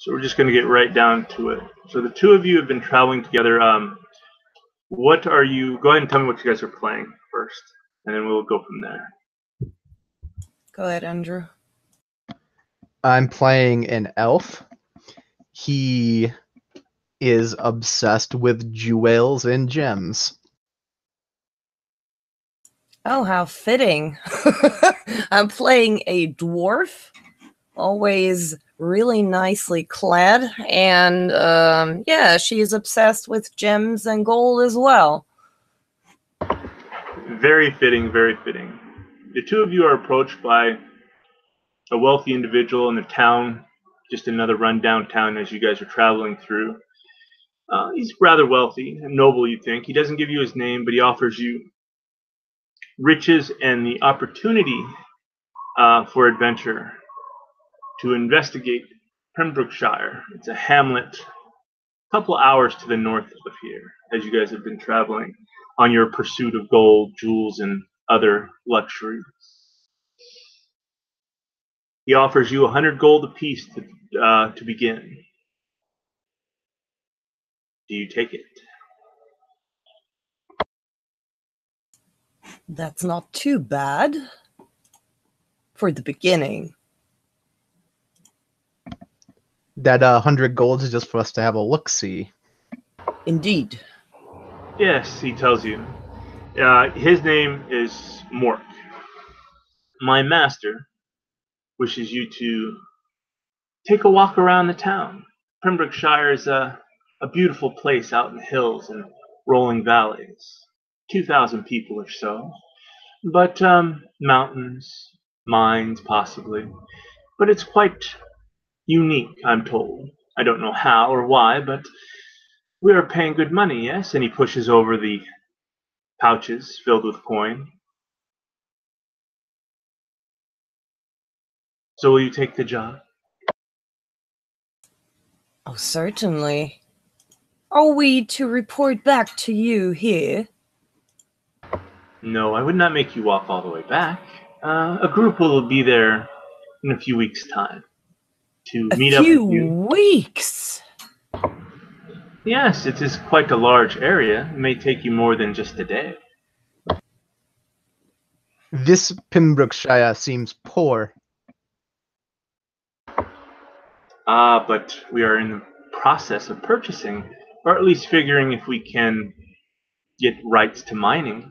So we're just going to get right down to it. So the two of you have been traveling together. What are you? Go ahead and tell me what you guys are playing first, and then we'll go from there. Go ahead, Andrew. I'm playing an elf. He is obsessed with jewels and gems. Oh, how fitting. I'm playing a dwarf, always really nicely clad, and yeah, she's obsessed with gems and gold as well. Very fitting, very fitting. The two of you are approached by a wealthy individual in the town, just another rundown town as you guys are traveling through. He's rather wealthy and noble, you think. He doesn't give you his name, but he offers you riches and the opportunity for adventure to investigate Pembrokeshire. It's a hamlet a couple hours to the north of here as you guys have been traveling on your pursuit of gold, jewels, and other luxuries. He offers you 100 gold apiece to begin. Do you take it? That's not too bad for the beginning. That 100 gold is just for us to have a look-see. Indeed. Yes, he tells you. His name is Mork. My master wishes you to take a walk around the town. Pembrokeshire is a beautiful place out in the hills and rolling valleys. 2,000 people or so. But mountains, mines possibly. But it's quite unique, I'm told. I don't know how or why, but we are paying good money, yes? And he pushes over the pouches filled with coin. So will you take the job? Oh, certainly. Are we to report back to you here? No, I would not make you walk all the way back. A group will be there in a few weeks' time to meet up with you. A few weeks? Yes, it is quite a large area. It may take you more than just a day. This Pembrokeshire seems poor. But we are in the process of purchasing, or at least figuring if we can get rights to mining.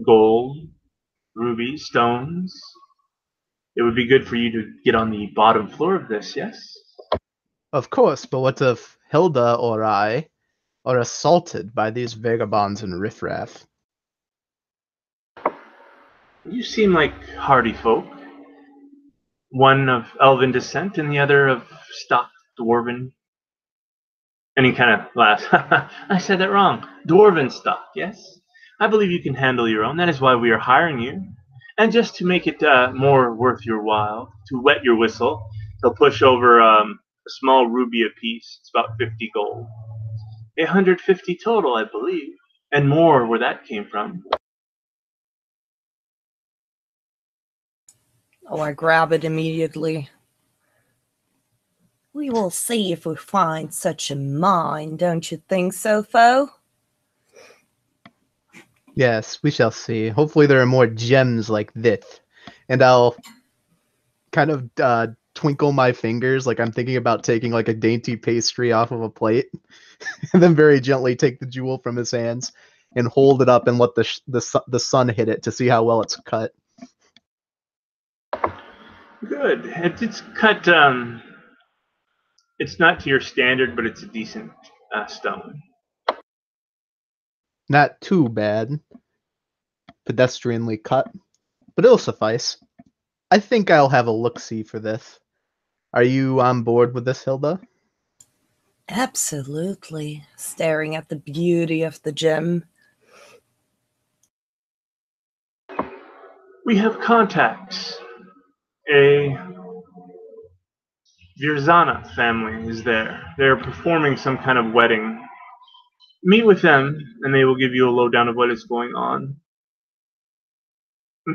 Gold, rubies, stones. It would be good for you to get on the bottom floor of this, yes? Of course, but what if Hilda or I are assaulted by these vagabonds and riffraff? You seem like hardy folk. One of elven descent and the other of stock dwarven. And he kind of laughs. I said that wrong. Dwarven stock, yes? I believe you can handle your own. That is why we are hiring you. And just to make it more worth your while, to wet your whistle, he'll push over a small ruby apiece. It's about 50 gold. 150 total, I believe. And more where that came from. Oh, I grab it immediately. We will see if we find such a mine, don't you think so, foe? Yes, we shall see. Hopefully there are more gems like this. And I'll kind of twinkle my fingers like I'm thinking about taking like a dainty pastry off of a plate. And then very gently take the jewel from his hands and hold it up and let the sun hit it to see how well it's cut. Good. It's cut. It's not to your standard, but it's a decent stone. Not too bad. Pedestrianly cut, but it'll suffice. I think I'll have a look-see for this. Are you on board with this, Hilda? Absolutely. Staring at the beauty of the gem. We have contacts. A Virzana family is there. They're performing some kind of wedding. Meet with them, and they will give you a lowdown of what is going on.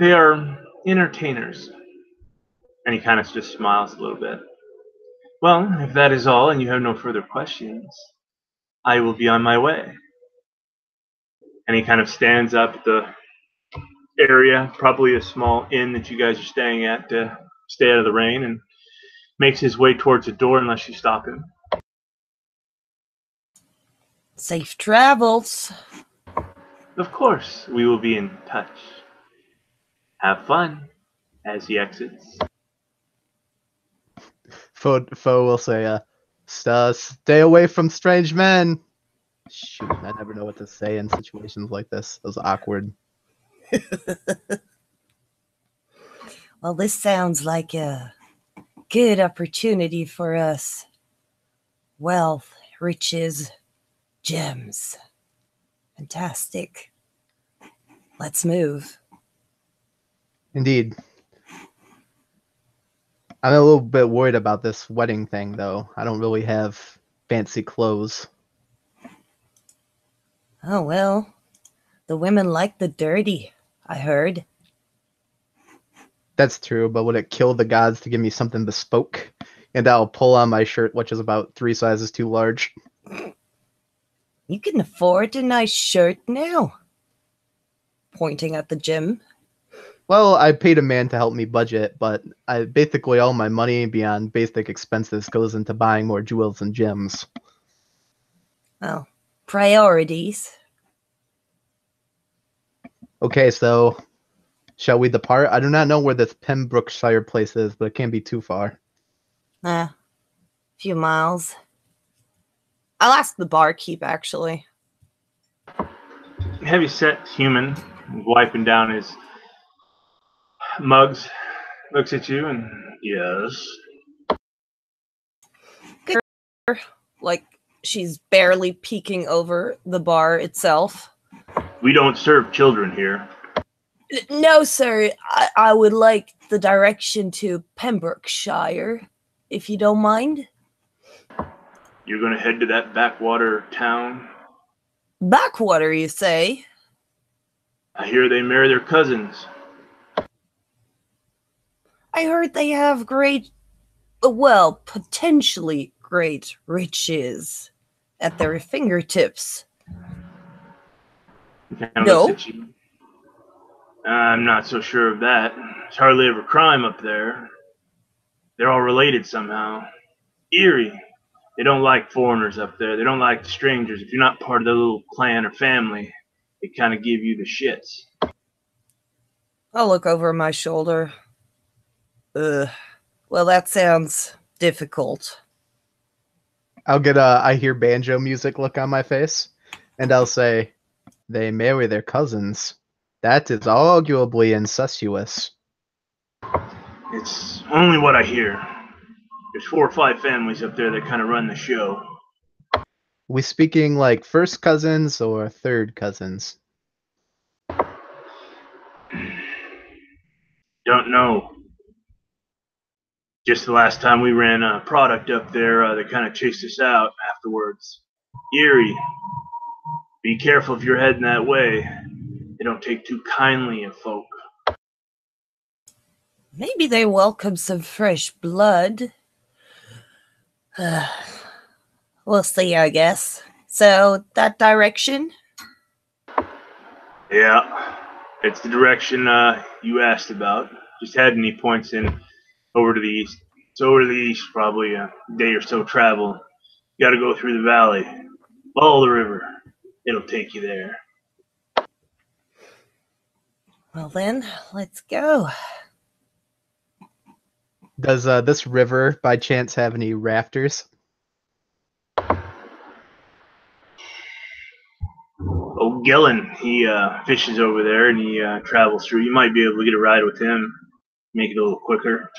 They are entertainers. And he kind of just smiles a little bit. Well, if that is all and you have no further questions, I will be on my way. And he kind of stands up at the area, probably a small inn that you guys are staying at to stay out of the rain, and makes his way towards the door unless you stop him. Safe travels. Of course, we will be in touch. Have fun as he exits. Foe will say, stay away from strange men. Shoot, I never know what to say in situations like this. It was awkward. Well, this sounds like a good opportunity for us. Wealth, riches, gems. Fantastic. Let's move. Indeed. I'm a little bit worried about this wedding thing, though. I don't really have fancy clothes. Oh, well, the women like the dirty, I heard. That's true, but would it kill the gods to give me something bespoke? And I'll pull on my shirt, which is about 3 sizes too large. You can afford a nice shirt now. Pointing at the gym. Well, I paid a man to help me budget, but basically all my money beyond basic expenses goes into buying more jewels and gems. Well, priorities. Okay, so shall we depart? I do not know where this Pembrokeshire place is, but it can't be too far. A few miles. I'll ask the barkeep, actually. Heavy-set human, wiping down his mugs, looks at you and, yes. Like, she's barely peeking over the bar itself. We don't serve children here. No, sir. I would like the direction to Pembrokeshire, if you don't mind. You're gonna head to that backwater town? Backwater, you say? I hear they marry their cousins. I heard they have great, well, potentially great riches at their fingertips. He kind of No. looks at you. I'm not so sure of that. There's hardly ever crime up there. They're all related somehow. Eerie. They don't like foreigners up there. They don't like strangers. If you're not part of their little clan or family, they kind of give you the shits. I'll look over my shoulder. Well, that sounds difficult. I'll get a I hear banjo music look on my face, and I'll say, they marry their cousins. That is arguably incestuous. It's only what I hear. There's 4 or 5 families up there that kind of run the show. We speaking like first cousins or third cousins? Don't know. Just the last time we ran a product up there, they kind of chased us out afterwards. Eerie. Be careful if you're heading that way. They don't take too kindly of folk. Maybe they welcome some fresh blood. We'll see, I guess. So, that direction? Yeah, it's the direction you asked about. Just head and he points in over to the east. It's over to the east, probably a day or so travel. You gotta go through the valley. Follow the river. It'll take you there. Well then, let's go. Does this river by chance have any rafters? Oh, Gillen, he fishes over there and he travels through. You might be able to get a ride with him, make it a little quicker.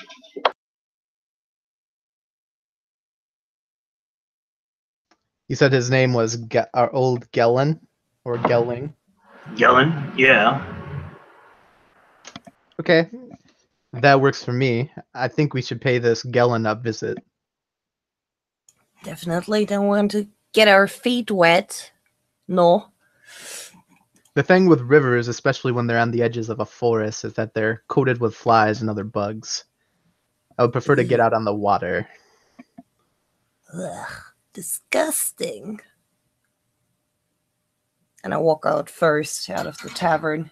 You said his name was our old Gellin or Gelling. Gillen, yeah. Okay, that works for me. I think we should pay this Gellin a visit. Definitely don't want to get our feet wet. No. The thing with rivers, especially when they're on the edges of a forest, is that they're coated with flies and other bugs. I would prefer to get out on the water. Ugh, disgusting. And I walk out first out of the tavern.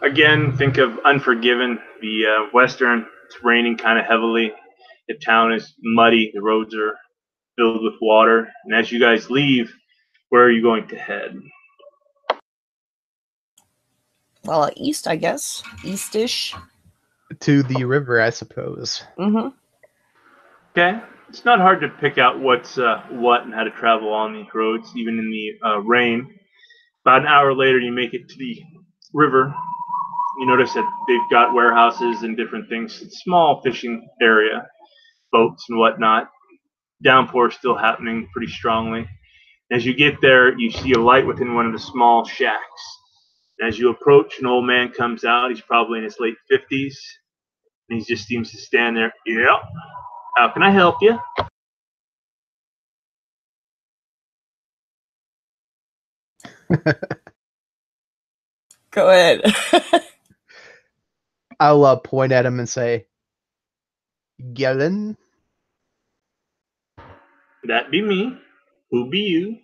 Again, think of Unforgiven, the Western. It's raining kind of heavily. The town is muddy. The roads are filled with water. And as you guys leave, where are you going to head? Well, east, I guess. East-ish. To the river, I suppose. Mm-hmm. Okay. It's not hard to pick out what's what and how to travel on these roads, even in the rain. About an hour later, you make it to the river. You notice that they've got warehouses and different things. It's a small fishing area, boats and whatnot. Downpour still happening pretty strongly. As you get there, you see a light within one of the small shacks. As you approach, an old man comes out. He's probably in his late 50s. And he just seems to stand there. Yep. How can I help you? Go ahead. I'll point at him and say, Gelen? That be me. Who be you?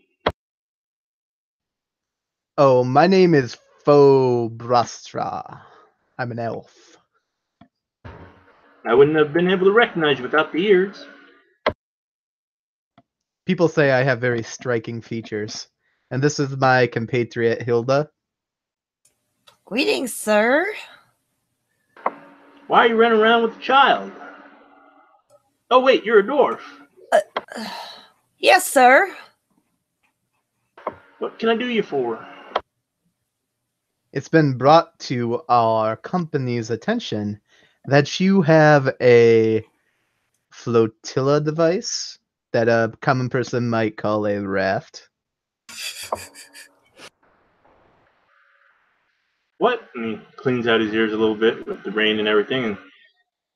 Oh, my name is Fobrastra. I'm an elf. I wouldn't have been able to recognize you without the ears. People say I have very striking features. And this is my compatriot, Hilda. Greetings, sir. Why are you running around with a child? Oh, wait, you're a dwarf. Yes, sir. What can I do you for? It's been brought to our company's attention that you have a flotilla device that a common person might call a raft. What? And he cleans out his ears a little bit with the rain and everything. And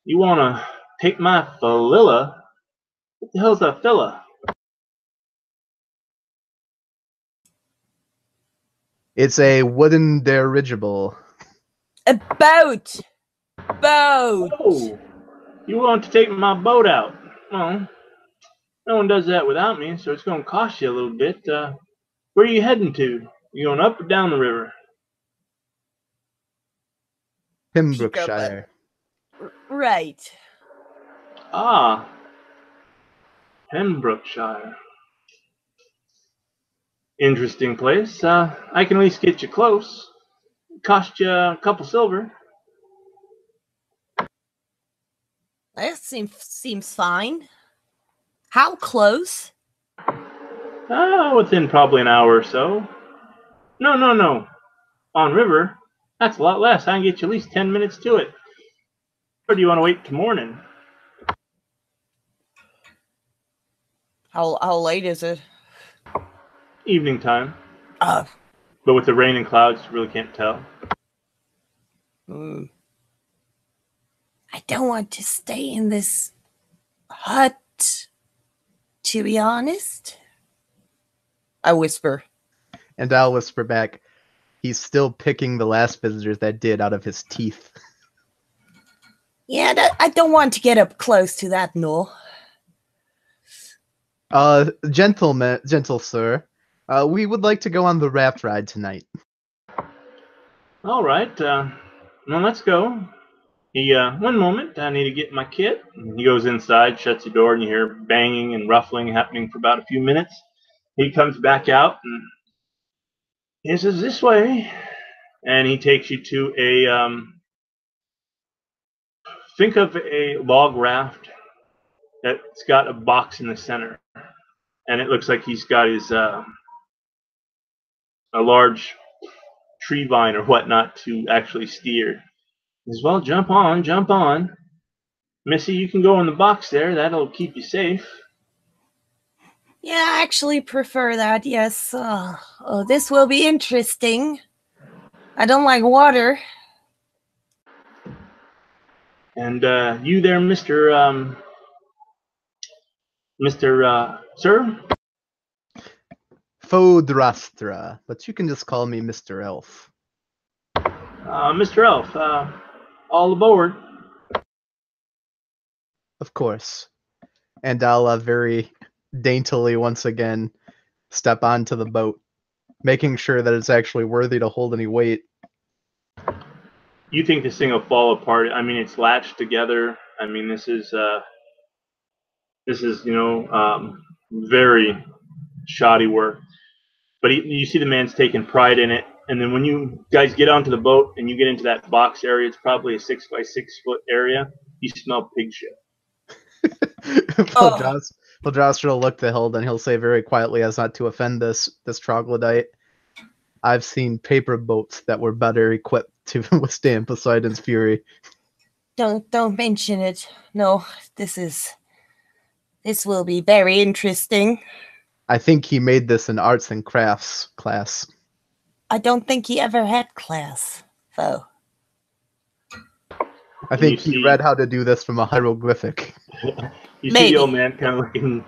you want to take my falilla? What the hell's a filla? It's a wooden dirigible. A boat. Boat. Oh, you want to take my boat out? Well, no one does that without me, so it's going to cost you a little bit. Where are you heading to? You going up or down the river? Pembrokeshire. Right. Ah, Pembrokeshire. Interesting place. I can at least get you close. Cost you a couple silver. That seems fine. How close? Within probably an hour or so. No. On river, that's a lot less. I can get you at least 10 minutes to it. Or do you want to wait till morning? How late is it? Evening time. Uh, But with the rain and clouds, you really can't tell. I don't want to stay in this hut, to be honest. I whisper. And I'll whisper back, he's still picking the last visitors that did out of his teeth. Yeah, I don't want to get up close to that, no. Gentle sir, we would like to go on the raft ride tonight. All right. Well, let's go. One moment. I need to get my kit. And he goes inside, shuts the door, and you hear banging and ruffling happening for about a few minutes. He comes back out and he says, "This way," and he takes you to a think of a log raft that's got a box in the center, and it looks like he's got his a large tree vine or whatnot to actually steer. He says, "Well, jump on, Missy. You can go in the box there. That'll keep you safe." Yeah, I actually prefer that, yes. This will be interesting. I don't like water. And you there, Mr. Sir? Fodrastra, but you can just call me Mr. Elf. Mr. Elf, all aboard. Of course. and I'll very daintily once again step onto the boat, making sure that it's actually worthy to hold any weight. You think this thing will fall apart? I mean, it's latched together. I mean, this is very shoddy work. But you see the man's taking pride in it. And then when you guys get onto the boat and you get into that box area, it's probably a 6 by 6 foot area. You smell pig shit. Oh. Valdrostra will look to Hilda and he'll say very quietly, as not to offend this troglodyte, "I've seen paper boats that were better equipped to withstand Poseidon's fury." Don't mention it. No, this will be very interesting. I think he made this in arts and crafts class. I don't think he ever had class, though. I think he read how to do this from a hieroglyphic. You see the old man kind of looking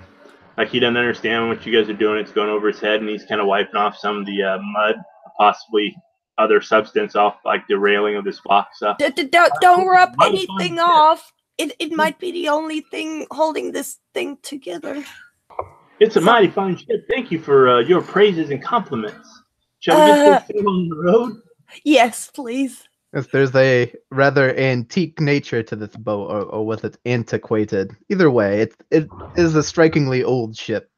like he doesn't understand what you guys are doing. It's going over his head, and he's kind of wiping off some of the mud, possibly other substance off like the railing of this box. Don't rub anything off. It might be the only thing holding this thing together. It's a mighty fine ship. Thank you for your praises and compliments. Shall we get this thing on the road? Yes, please. If there's a rather antique nature to this boat, or with it antiquated. Either way, it is a strikingly old ship.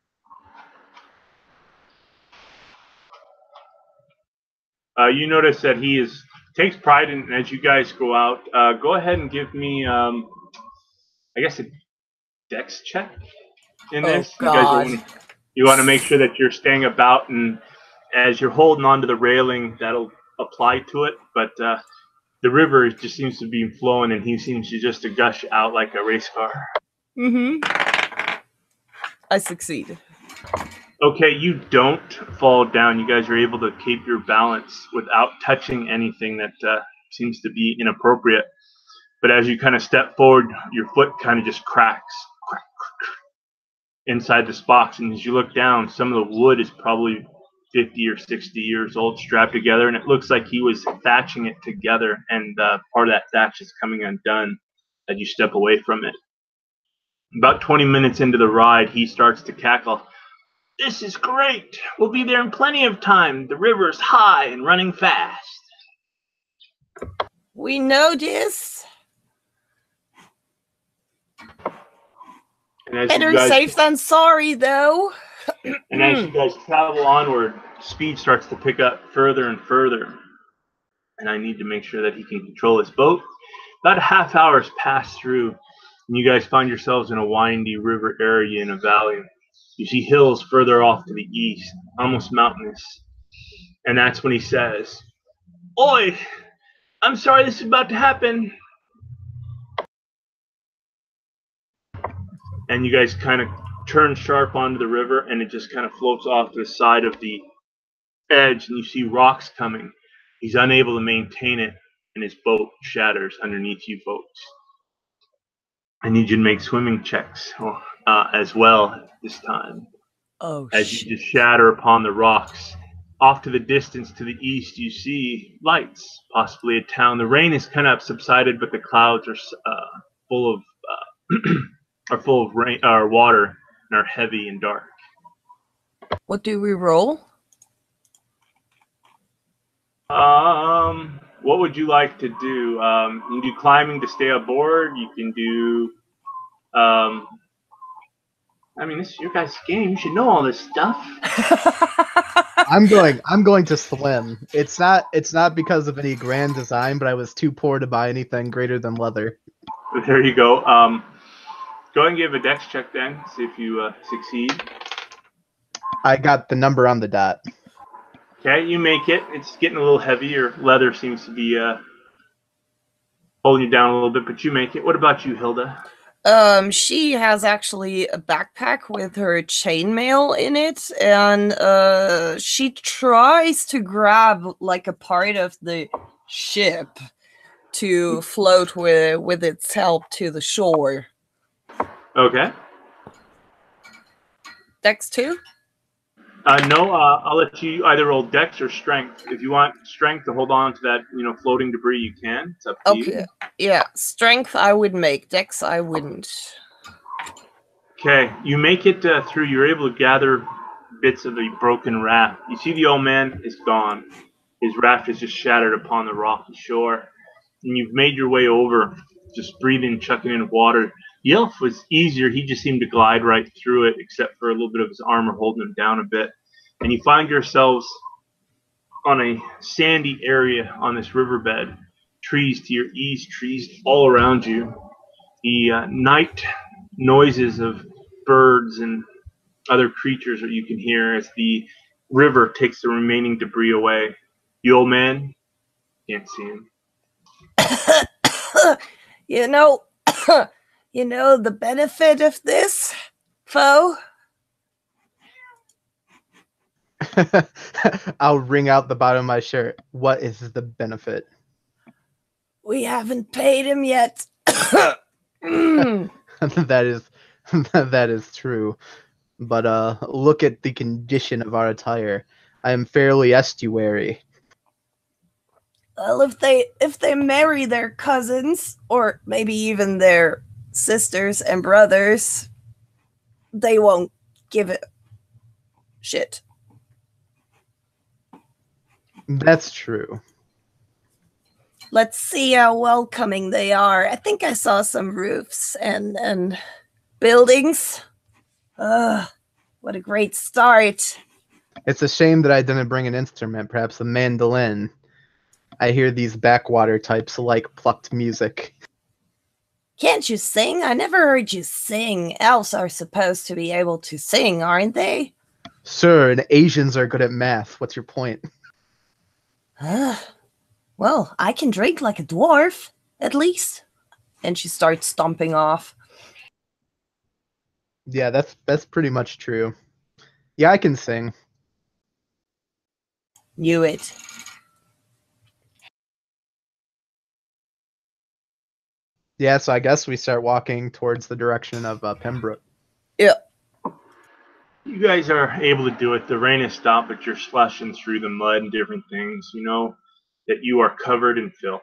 You notice that he takes pride in, as you guys go out. Go ahead and give me, I guess, a dex check in this. Oh, God. You want to make sure that you're staying about, and as you're holding onto the railing, that'll apply to it. But the river just seems to be flowing, and he seems to just to gush out like a race car. I succeed. Okay, you don't fall down. You guys are able to keep your balance without touching anything that seems to be inappropriate. But as you kind of step forward, your foot kind of just cracks inside this box. And as you look down, some of the wood is probably 50 or 60 years old, strapped together. And it looks like he was thatching it together. And part of that thatch is coming undone as you step away from it. About 20 minutes into the ride, he starts to cackle. "This is great. We'll be there in plenty of time. The river's high and running fast." We know this. Better safe than sorry, though. And as you guys travel onward, speed starts to pick up further and further. And I need to make sure that he can control his boat. About a half hour has passed through, and you guys find yourselves in a windy river area in a valley. You see hills further off to the east, almost mountainous. And that's when he says, "Oi, I'm sorry this is about to happen." And you guys kind of turn sharp onto the river, and it just kind of floats off to the side of the edge, and you see rocks coming. He's unable to maintain it, and his boat shatters underneath you folks. I need you to make swimming checks as well this time. As you just shatter upon the rocks. Off to the distance to the east, you see lights, possibly a town. The rain is kind of subsided, but the clouds are full of rain or water and are heavy and dark. What do we roll? What would you like to do? You can do climbing to stay aboard. You can do, I mean, this is your guys' game. You should know all this stuff. I'm going to swim. It's not because of any grand design, but I was too poor to buy anything greater than leather. There you go. Go ahead and give a dex check then. See if you succeed. I got the number on the dot. Okay, you make it. It's getting a little heavy. Your leather seems to be holding you down a little bit, but you make it. What about you, Hilda? She has actually a backpack with her chainmail in it, and she tries to grab like a part of the ship to float with its help to the shore. Okay. Dex 2? No, I'll let you either roll Dex or Strength. If you want Strength to hold on to that, floating debris, you can. It's up to you. Yeah. Strength I would make. Dex I wouldn't. Okay, you make it through. You're able to gather bits of the broken raft. You see the old man is gone. His raft is just shattered upon the rocky shore. And you've made your way over, just breathing, chucking in water. The elf was easier. He just seemed to glide right through it, except for a little bit of his armor holding him down a bit. And you find yourselves on a sandy area on this riverbed. Trees to your east, trees all around you. The night noises of birds and other creatures that you can hear as the river takes the remaining debris away. The old man, can't see him. you know, you know the benefit of this, foe? I'll wring out the bottom of my shirt. What is the benefit? We haven't paid him yet. That is true. But look at the condition of our attire. I am fairly estuary. Well, if they marry their cousins, or maybe even their sisters and brothers, they won't give it shit. That's true. Let's see how welcoming they are. I think I saw some roofs and buildings. What a great start. It's a shame that I didn't bring an instrument, perhaps a mandolin. I hear these backwater types like plucked music. Can't you sing? I never heard you sing. Elves are supposed to be able to sing, aren't they? Sure, and Asians are good at math. What's your point? Well, I can drink like a dwarf, at least. And she starts stomping off. Yeah, that's pretty much true. Yeah, I can sing. Knew it. Yeah, so I guess we start walking towards the direction of Pembroke. Yeah. You guys are able to do it. The rain has stopped, but you're slushing through the mud and different things. You know that you are covered in filth.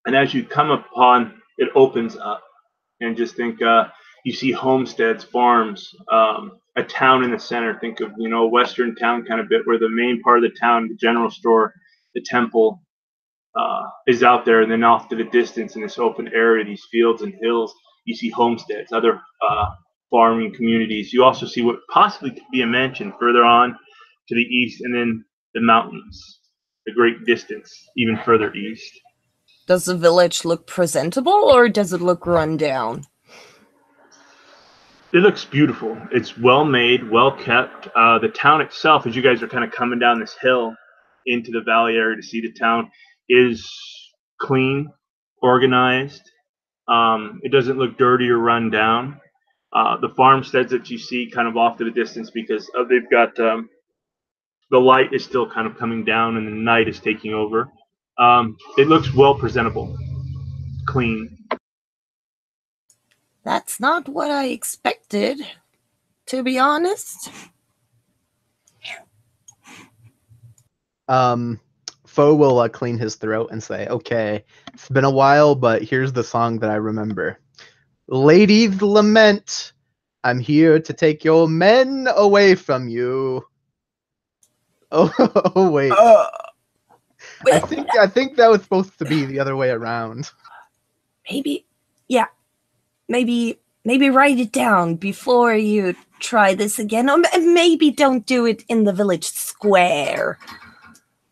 And as you come upon, it opens up. And just think, you see homesteads, farms, a town in the center. Think of, a western town kind of bit where the main part of the town, the general store, the temple, is out there. And then off to the distance in this open area, these fields and hills, you see homesteads, other farming communities. You also see what possibly could be a mansion further on to the east, and then the mountains, the great distance, even further east. Does the village look presentable, or does it look run down? It looks beautiful. It's well made, well kept. The town itself, as you guys are kind of coming down this hill into the valley area to see the town, is clean, organized. It doesn't look dirty or run down. The farmsteads that you see kind of off to the distance, because they've got the light is still kind of coming down and the night is taking over. It looks well presentable, clean. That's not what I expected, to be honest. Foe will clean his throat and say, "Okay, it's been a while, but here's the song that I remember. Ladies lament, I'm here to take your men away from you." Oh, wait. I think that was supposed to be the other way around. Maybe, yeah. Maybe write it down before you try this again. Or maybe don't do it in the village square.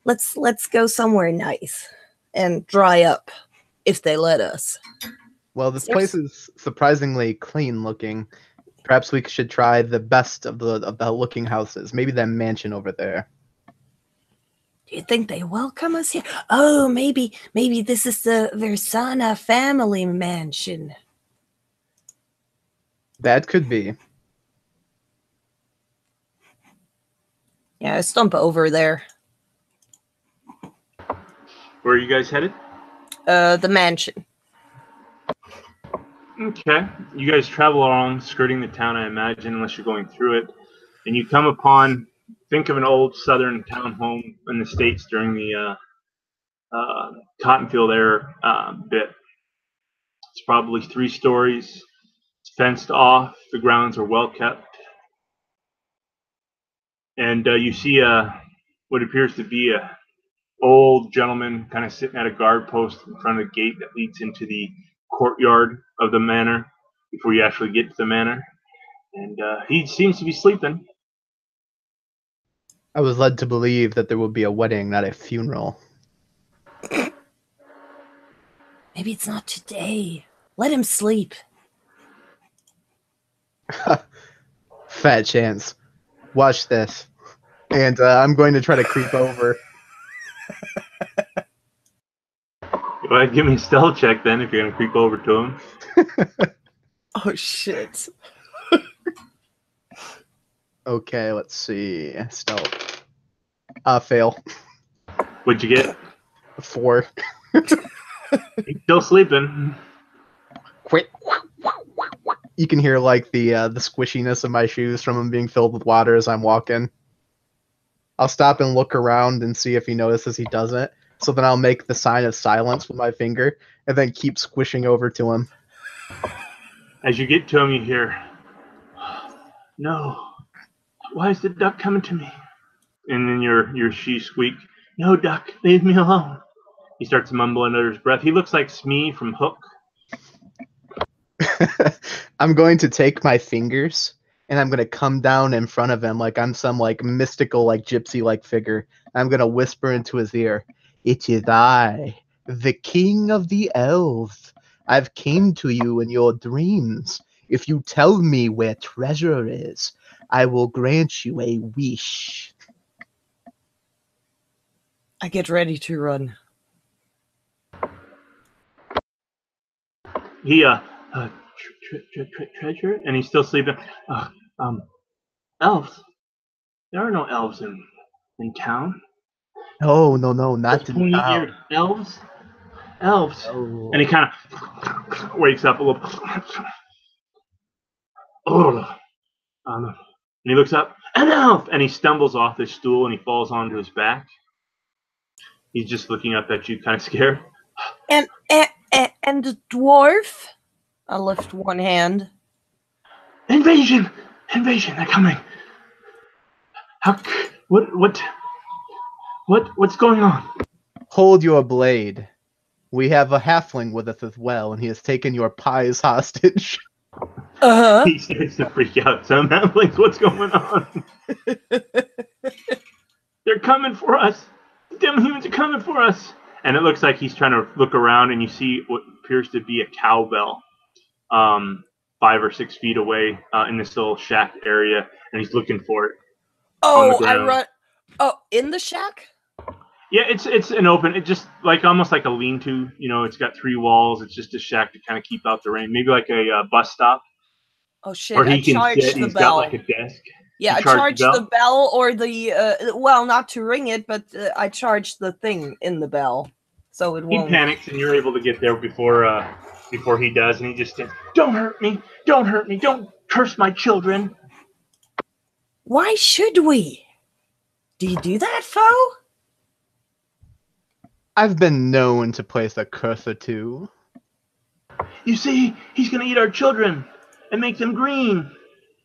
Let's go somewhere nice and dry up if they let us. Well, this place is surprisingly clean looking. Perhaps we should try the best of the looking houses. Maybe that mansion over there. Do you think they welcome us here? Oh, maybe this is the Versana family mansion. That could be. Yeah, stump over there. Where are you guys headed? The mansion. Okay. You guys travel along, skirting the town, I imagine, unless you're going through it. And you come upon, think of an old southern town home in the States during the cotton field era bit. It's probably 3 stories. It's fenced off. The grounds are well kept. And you see what appears to be a old gentleman kind of sitting at a guard post in front of the gate that leads into the courtyard of the manor before you actually get to the manor. And he seems to be sleeping. I was led to believe that there would be a wedding, not a funeral. Maybe it's not today. Let him sleep. Fat chance. Watch this. And I'm going to try to creep over. Go ahead, give me a stealth check then if you're going to creep over to him. Oh, shit. Okay, let's see. Stealth. Fail. What'd you get? 4. He's still sleeping. Quick. You can hear like the squishiness of my shoes from them being filled with water as I'm walking. I'll stop and look around and see if he notices he doesn't. So then I'll make the sign of silence with my finger and then keep squishing over to him. As you get to him, you hear, "No, why is the duck coming to me?" And then your she squeak, "No, duck, leave me alone." He starts mumbling under his breath. He looks like Smee from Hook. I'm going to take my fingers and I'm going to come down in front of him like I'm some like mystical like gypsy like figure. I'm going to whisper into his ear, "It is I, the king of the elves. I've came to you in your dreams. If you tell me where treasure is, I will grant you a wish." I get ready to run. He treasure, and he's still sleeping. Elves. There are no elves in town. No, not Those in pointy town. eared elves. Elves. Oh. And he kind of wakes up a little. Oh. And he looks up. An elf! And he stumbles off his stool and he falls onto his back. He's just looking up at you, kind of scared. And the dwarf? I lift one hand. Invasion! Invasion! They're coming. How? What's going on? Hold your blade. We have a halfling with us as well, and he has taken your pies hostage. Uh-huh. He starts to freak out. Some halflings, what's going on? They're coming for us. The damn humans are coming for us. And it looks like he's trying to look around, and you see what appears to be a cowbell, 5 or 6 feet away in this little shack area, and he's looking for it. Oh, I run. Oh, in the shack? Yeah, it's an open. It just like almost like a lean-to. You know, it's got 3 walls. It's just a shack to kind of keep out the rain. Maybe like a bus stop. Oh shit! Where he I can charged sit. the He's bell. got like a desk. Yeah, I charged the bell or the well, not to ring it, but I charged the thing in the bell, so it won't. He panics, and you're able to get there before he does, and he just says, "Don't hurt me! Don't hurt me! Don't curse my children!" Why should we? Do you do that, foe? I've been known to place a curse or two. You see, he's gonna eat our children and make them green.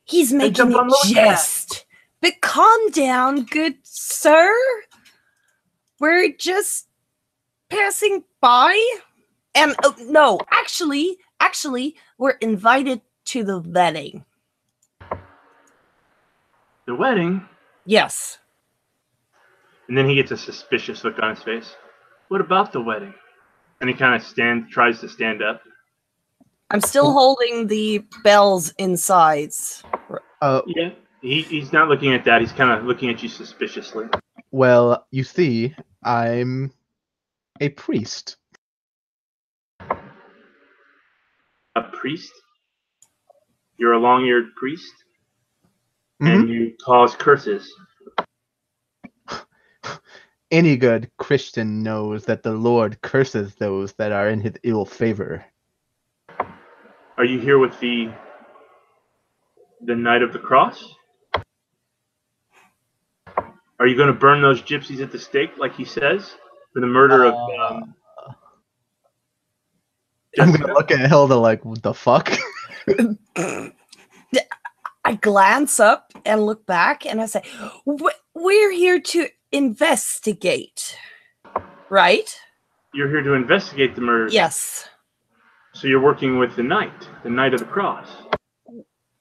He's making a jest. But calm down, good sir. We're just passing by. And no, actually, we're invited to the wedding. The wedding? Yes. And then he gets a suspicious look on his face. What about the wedding? And he kind of tries to stand up. I'm still holding the bells inside. Yeah, he's not looking at that. He's kind of looking at you suspiciously. Well, you see, I'm a priest. A priest? You're a long-eared priest? Mm-hmm. And you cause curses. Any good Christian knows that the Lord curses those that are in his ill favor. Are you here with the Knight of the Cross? Are you going to burn those gypsies at the stake, like he says, for the murder of? I'm gonna look at Hilda like, what the fuck? I glance up and look back and I say, we're here to investigate, right? You're here to investigate the murders. Yes. So you're working with the Knight of the Cross.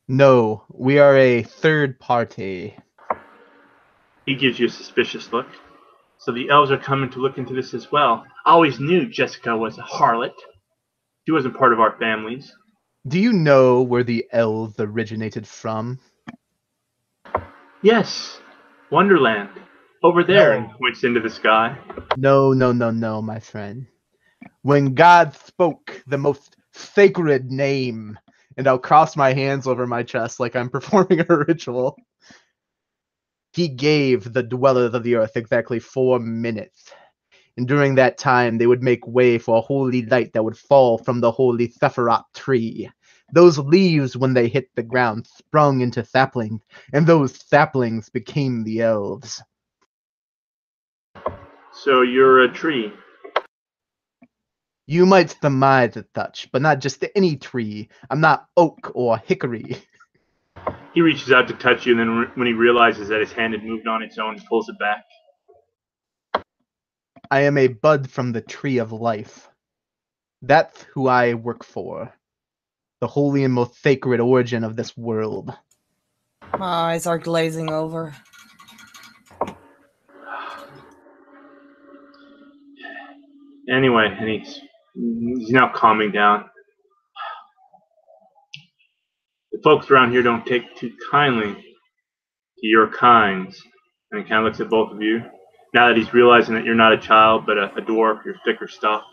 No, we are a third party. He gives you a suspicious look. So the elves are coming to look into this as well. I always knew Jessica was a harlot. She wasn't part of our families. Do you know where the elves originated from? Yes, Wonderland. Over there, No. and points into the sky. No, my friend. When God spoke the most sacred name, and I'll cross my hands over my chest like I'm performing a ritual, he gave the dwellers of the earth exactly 4 minutes. And during that time, they would make way for a holy light that would fall from the holy Sephiroth tree. Those leaves, when they hit the ground, sprung into saplings, and those saplings became the elves. So you're a tree. You might surmise as such, but not just any tree. I'm not oak or hickory. He reaches out to touch you, and then when he realizes that his hand had moved on its own, he pulls it back. I am a bud from the tree of life. That's who I work for. The holy and most sacred origin of this world. My eyes are glazing over. Anyway, and he's now calming down. The folks around here don't take too kindly to your kinds. And he kind of looks at both of you. Now that he's realizing that you're not a child, but a dwarf, you're thicker stuff.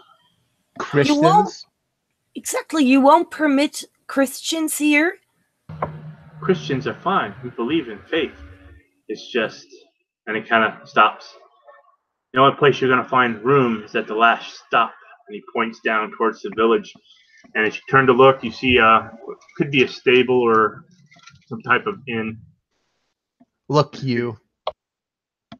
Christians? You won't permit Christians here? Christians are fine. We believe in faith. It's just, and he kind of stops. The only place you're going to find room is at the last stop. And he points down towards the village. And as you turn to look, you see could be a stable or some type of inn. Look, you.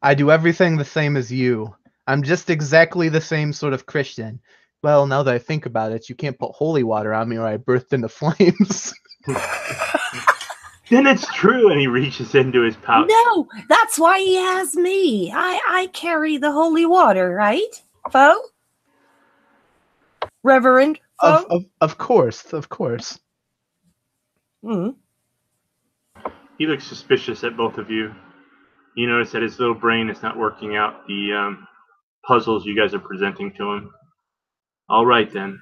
I do everything the same as you. I'm just exactly the same sort of Christian. Well, now that I think about it, you can't put holy water on me or I burst into flames. Then it's true, and he reaches into his pouch. No, that's why he has me. I carry the holy water, right, Foe? Reverend Foe? Of course. Hmm. He looks suspicious at both of you. You notice that his little brain is not working out the puzzles you guys are presenting to him. All right, then.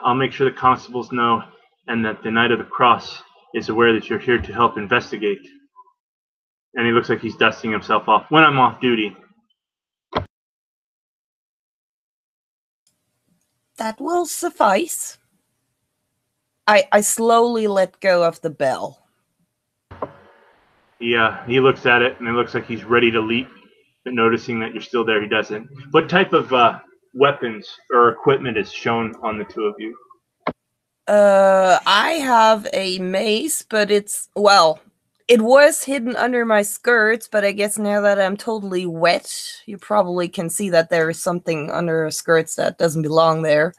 I'll make sure the constables know and that the Knight of the Cross is aware that you're here to help investigate. And he looks like he's dusting himself off when I'm off duty. That will suffice. I slowly let go of the bell. He looks at it, and it looks like he's ready to leap, but noticing that you're still there, he doesn't. What type of weapons or equipment is shown on the two of you? I have a mace, but it was hidden under my skirts, but I guess now that I'm totally wet, you probably can see that there is something under her skirts that doesn't belong there.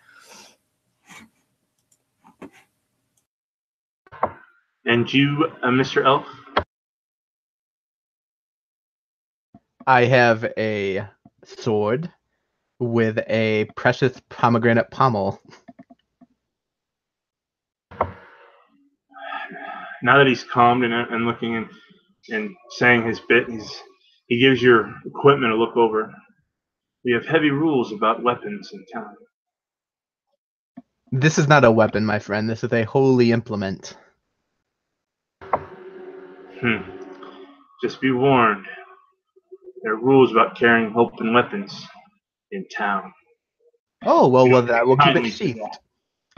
And you, Mr. Elf? I have a sword with a precious pomegranate pommel. Now that he's calmed and looking and saying his bit, he gives your equipment a look over. We have heavy rules about weapons in town. This is not a weapon, my friend. This is a holy implement. Just be warned. There are rules about carrying open weapons in town. Oh, well, we'll keep it sheathed.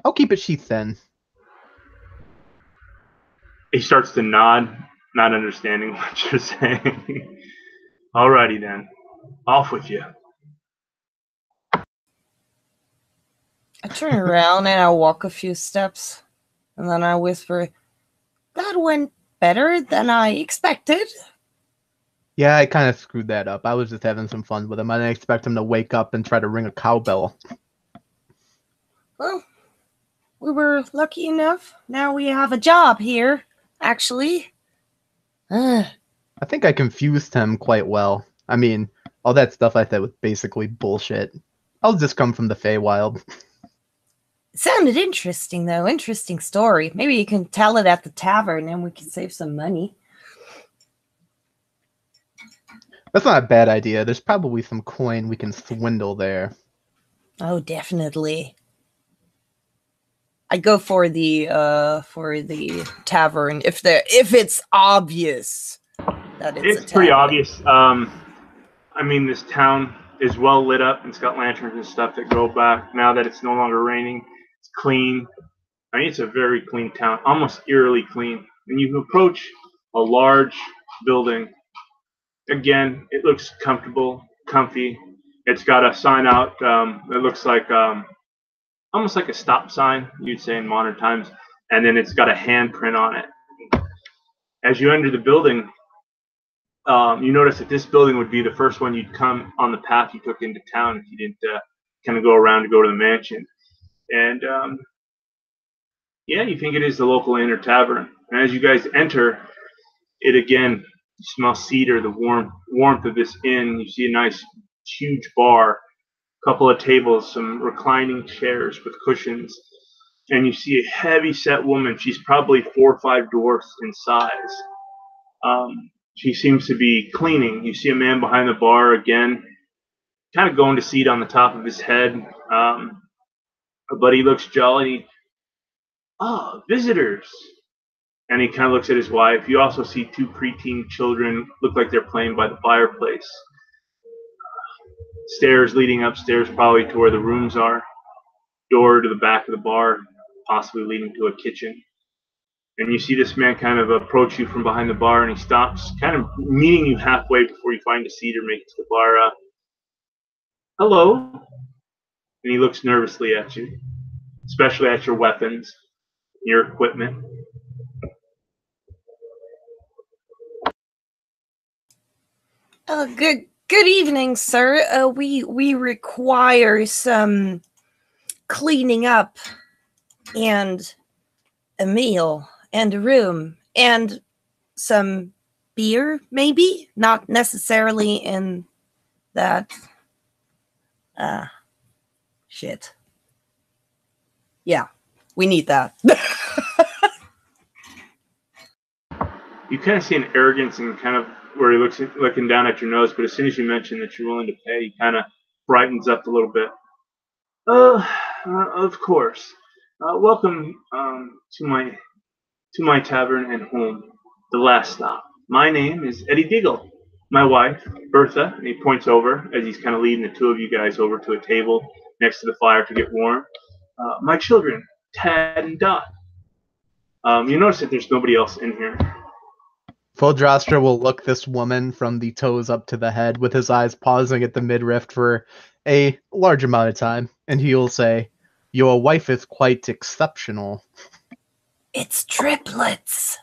I'll keep it sheathed then. He starts to nod, not understanding what you're saying. Alrighty then. Off with you. I turn around and I walk a few steps, and then I whisper, "That went better than I expected." Yeah, I kind of screwed that up. I was just having some fun with him. I didn't expect him to wake up and try to ring a cowbell. Well, were lucky enough. Now we have a job here, actually. I think I confused him quite well. I mean, all that stuff I said was basically bullshit. I'll just come from the Feywild. It sounded interesting, though. Interesting story. Maybe you can tell it at the tavern and we can save some money. That's not a bad idea. There's probably some coin we can swindle there. Oh, definitely. I go for the tavern if it's obvious that It's pretty obvious. I mean, this town is well lit up. It's got lanterns and stuff that go back now that it's no longer raining. It's clean. I mean, it's a very clean town, almost eerily clean. And you approach a large building. Again, it looks comfortable, comfy. It's got a sign out. It looks like almost like a stop sign, you'd say in modern times. And then it's got a handprint on it. As you enter the building, you notice that this building would be the first one you'd come on the path you took into town if you didn't kind of go around to go to the mansion. And yeah, you think it is the local inn or tavern. And as you guys enter, it again, you smell cedar, the warmth of this inn. You see a nice, huge bar, a couple of tables, some reclining chairs with cushions, and you see a heavy-set woman. She's probably 4 or 5 dwarfs in size. She seems to be cleaning. You see a man behind the bar again, kind of going to seat on the top of his head, but he looks jolly. Oh, visitors. And he kind of looks at his wife. You also see 2 preteen children look like they're playing by the fireplace. Stairs leading upstairs, probably to where the rooms are. Door to the back of the bar, possibly leading to a kitchen. And you see this man kind of approach you from behind the bar, and he stops, kind of meeting you halfway before you find a seat or make it to the bar. Hello. And he looks nervously at you, especially at your weapons, your equipment. Good evening, sir. We require some cleaning up and a meal and a room and some beer, maybe? Not necessarily in that shit. Yeah, we need that. You kind of see an arrogance and kind of where he looking down at your nose, but as soon as you mention that you're willing to pay, he kind of brightens up a little bit. Of course. Welcome to my tavern and home, the last stop. My name is Eddie Deagle. My wife, Bertha, and he points over as he's kind of leading the 2 of you guys over to a table next to the fire to get warm. My children, Tad and Dot. You notice that there's nobody else in here. Foldrastra will look this woman from the toes up to the head with his eyes pausing at the midriff for a large amount of time, and he'll say, "Your wife is quite exceptional." It's triplets,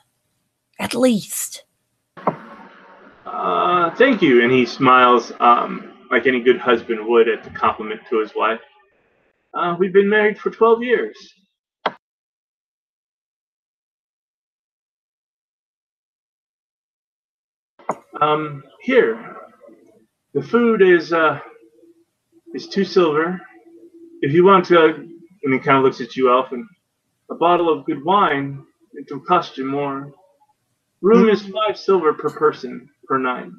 at least. Thank you. And he smiles like any good husband would at the compliment to his wife. We've been married for 12 years. Here. The food is 2 silver. If you want to, and he kind of looks at you, Elf, and a bottle of good wine, it will cost you more. Room is 5 silver per person per night.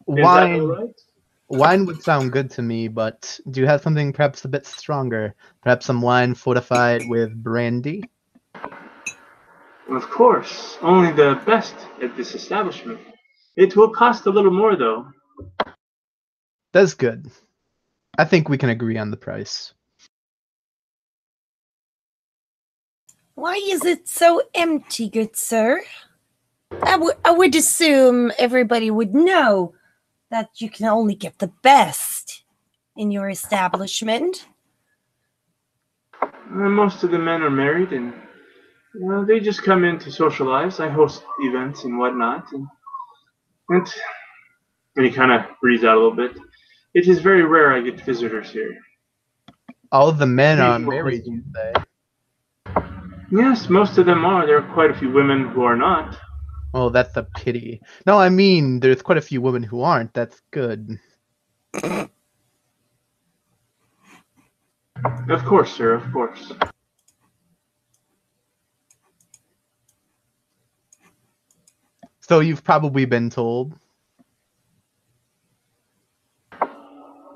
Wine, is that all right? Wine would sound good to me, but do you have something perhaps a bit stronger? Perhaps some wine fortified with brandy? Of course, only the best at this establishment. It will cost a little more, though. That's good. I think we can agree on the price. Why is it so empty, good sir? I would assume everybody would know that you can only get the best in your establishment. Most of the men are married, and they just come in to socialize. I host events and whatnot, and he kind of breathes out a little bit. It is very rare I get visitors here. All of the men are married, you say? Yes, most of them are. There are quite a few women who are not. Oh, that's a pity. No, I mean, there's quite a few women who aren't. That's good. Of course, sir, of course. So you've probably been told.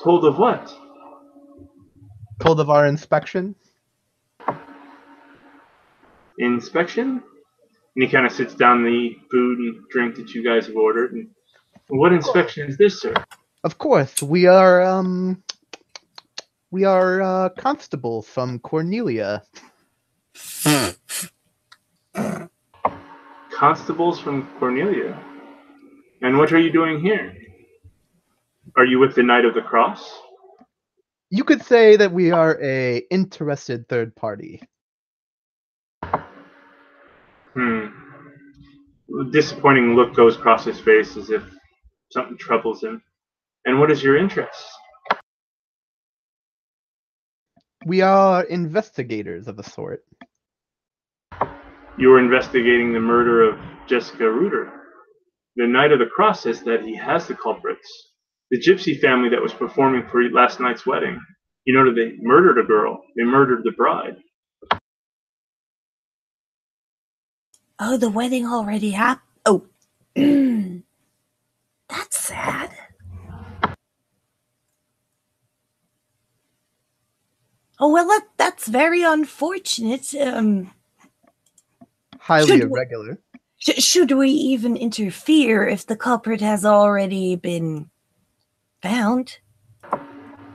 Told of what? Told of our inspection? Inspection? And he kind of sits down the food and drink that you guys have ordered. And what inspection is this, sir? Of course, we are constables from Cornelia. Constables from Cornelia. And what are you doing here? Are you with the Knight of the Cross? You could say that we are a interested third party. Hmm. A disappointing look goes across his face as if something troubles him. And what is your interest? We are investigators of a sort. You are investigating the murder of Jessica Reuter. The Knight of the Cross says that he has the culprits. The gypsy family that was performing for last night's wedding. You know that they murdered a girl. They murdered the bride. Oh, the wedding already happened. Oh, that's sad. Oh, well, that's very unfortunate. Highly Should we- irregular. Should we even interfere if the culprit has already been found?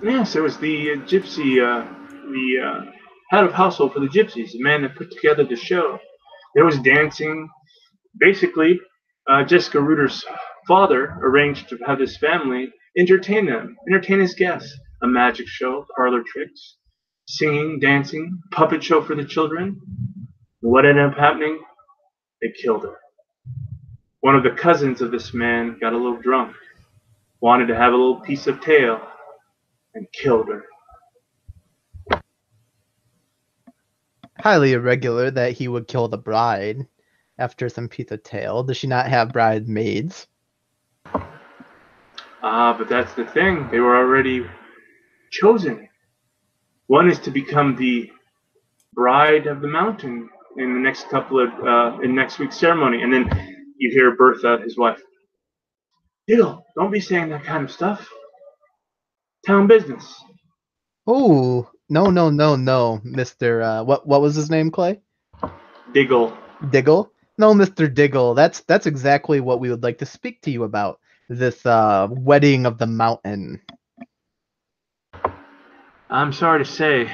Yes, it was the gypsy, the head of household for the gypsies, the man that put together the show. There was dancing. Basically, Jessica Reuter's father arranged to have his family entertain his guests. A magic show, parlor tricks, singing, dancing, puppet show for the children. What ended up happening? They killed her. One of the cousins of this man got a little drunk, wanted to have a little piece of tail, and killed her. Highly irregular that he would kill the bride after some piece of tail. Does she not have bridesmaids? But that's the thing. They were already chosen. One is to become the bride of the mountain in the next in next week's ceremony, and then you hear Bertha, his wife, Diggle, don't be saying that kind of stuff. Town business. Oh, no, Mister. What was his name, Clay? Diggle. Diggle? No, Mister Diggle. That's exactly what we would like to speak to you about. This wedding of the mountain. I'm sorry to say,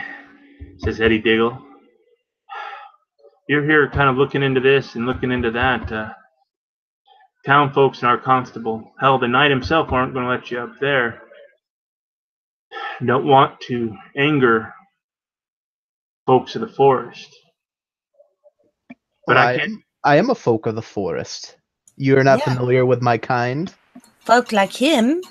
says Eddie Diggle. You're here kind of looking into this and looking into that. Town folks and our constable, hell, the knight himself aren't going to let you up there. Don't want to anger folks of the forest. But Well, I can't. I am a folk of the forest. You're not Yeah. familiar with my kind? Folk like him.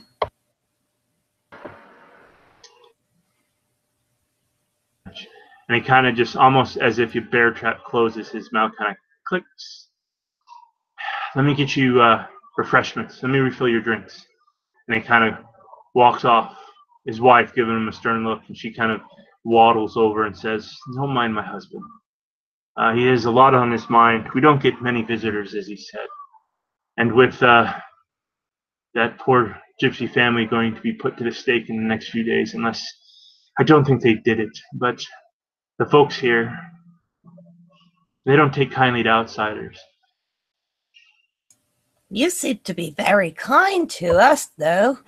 And he kind of just almost as if your bear trap closes, his mouth kind of clicks. Let me get you refreshments. Let me refill your drinks. And he kind of walks off. His wife giving him a stern look, and she kind of waddles over and says, "Don't mind my husband. He has a lot on his mind. We don't get many visitors, as he said. And with that poor gypsy family going to be put to the stake in the next few days, unless I don't think they did it. But the folks here, they don't take kindly to outsiders." You seem to be very kind to us, though.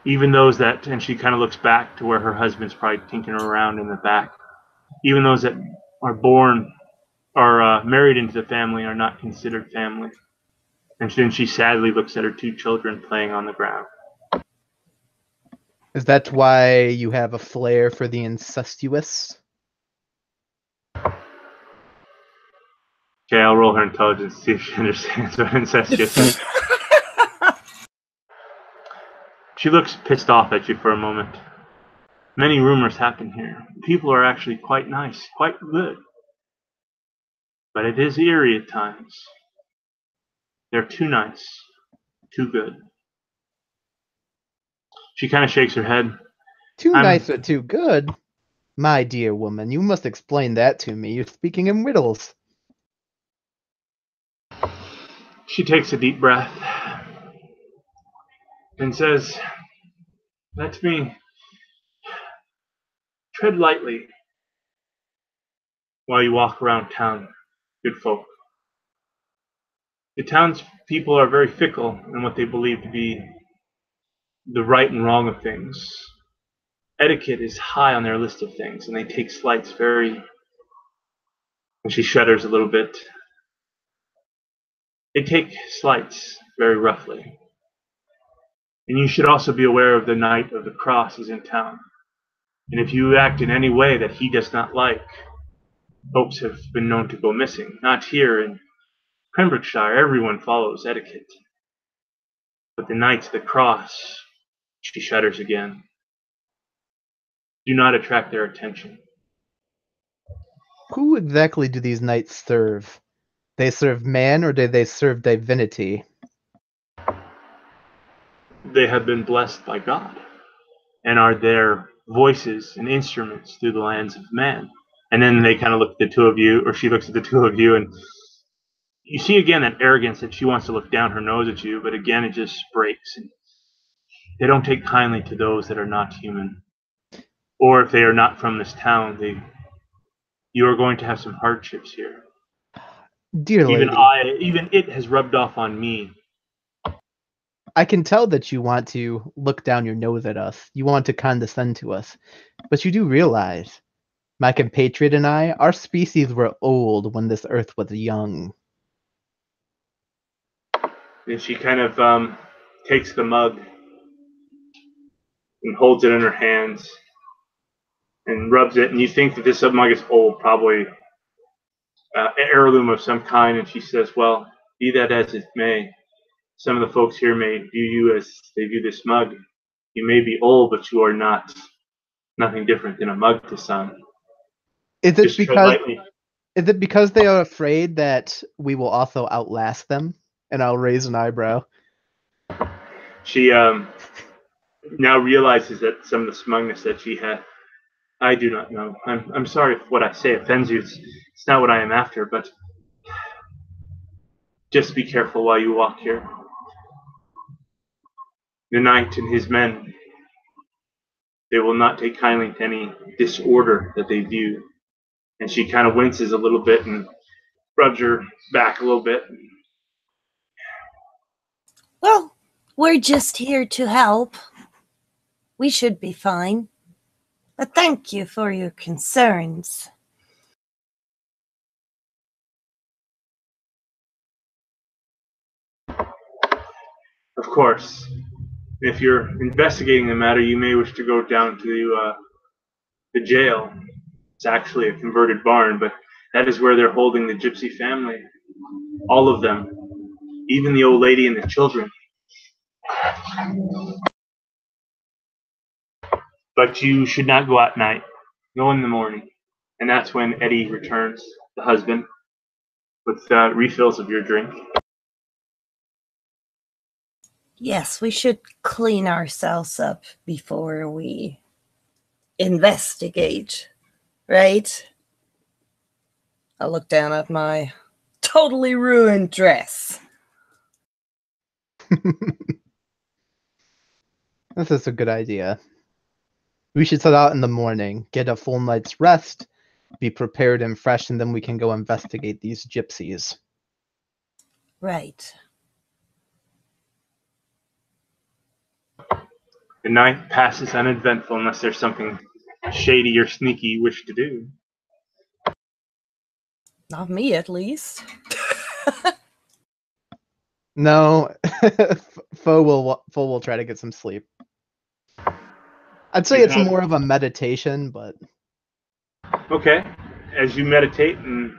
Even those that, and she kind of looks back to where her husband's probably tinkering around in the back. Even those that are married into the family are not considered family. And then she sadly looks at her two children playing on the ground. Is that why you have a flair for the incestuous? Okay, I'll roll her intelligence to see if she understands what incestuous is. She looks pissed off at you for a moment. Many rumors happen here. People are actually quite nice, quite good. but it is eerie at times. They're too nice, too good. She kind of shakes her head. Too I'm nice or too good? My dear woman, you must explain that to me. You're speaking in riddles. She takes a deep breath and says, "Let me tread lightly while you walk around town, good folk. The townspeople are very fickle in what they believe to be the right and wrong of things. Etiquette is high on their list of things, and they take slights very." And she shudders a little bit. They take slights very roughly. And you should also be aware of the Knight of the Cross is in town. And if you act in any way that he does not like, hopes have been known to go missing. Not here in Pembrokeshire, everyone follows etiquette. But the Knights of the Cross, she shudders again, do not attract their attention. Who exactly do these knights serve? They serve man or do they serve divinity? They have been blessed by God and are their voices and instruments through the lands of man. And then they kind of look at the two of you, or she looks at the two of you, and you see again that arrogance that she wants to look down her nose at you, but again it just breaks. And they don't take kindly to those that are not human. Or if they are not from this town, you are going to have some hardships here. Dear Even lady, even it has rubbed off on me. I can tell that you want to look down your nose at us. You want to condescend to us. But you do realize, my compatriot and I, our species were old when this earth was young. And she kind of takes the mug and holds it in her hands and rubs it. And you think that this mug is old, probably an heirloom of some kind. And she says, "Well, be that as it may, some of the folks here may view you as they view this mug. You may be old, but you are nothing different than a mug to some. Is it Just tread because lightly." is it because they are afraid that we will also outlast them? And I'll raise an eyebrow. She now realizes that some of the smugness that she had. I do not know. I'm sorry if what I say offends you. It's not what I am after, but just be careful while you walk here. The knight and his men, they will not take kindly to any disorder that they view. And she kind of winces a little bit and rubs her back a little bit. Well, we're just here to help. We should be fine. But thank you for your concerns. Of course, if you're investigating the matter, you may wish to go down to the jail. It's actually a converted barn, but that is where they're holding the gypsy family. All of them, even the old lady and the children. But you should not go at night. Go in the morning. And that's when Eddie returns, the husband, with refills of your drink. Yes, we should clean ourselves up before we investigate, right? I look down at my totally ruined dress. This is a good idea. We should set out in the morning, get a full night's rest, be prepared and fresh, and then we can go investigate these gypsies. Right. The night passes uneventful unless there's something shady or sneaky you wish to do. Not me, at least. No, Foe will try to get some sleep. I'd say it's more of a meditation, but Okay. As you meditate and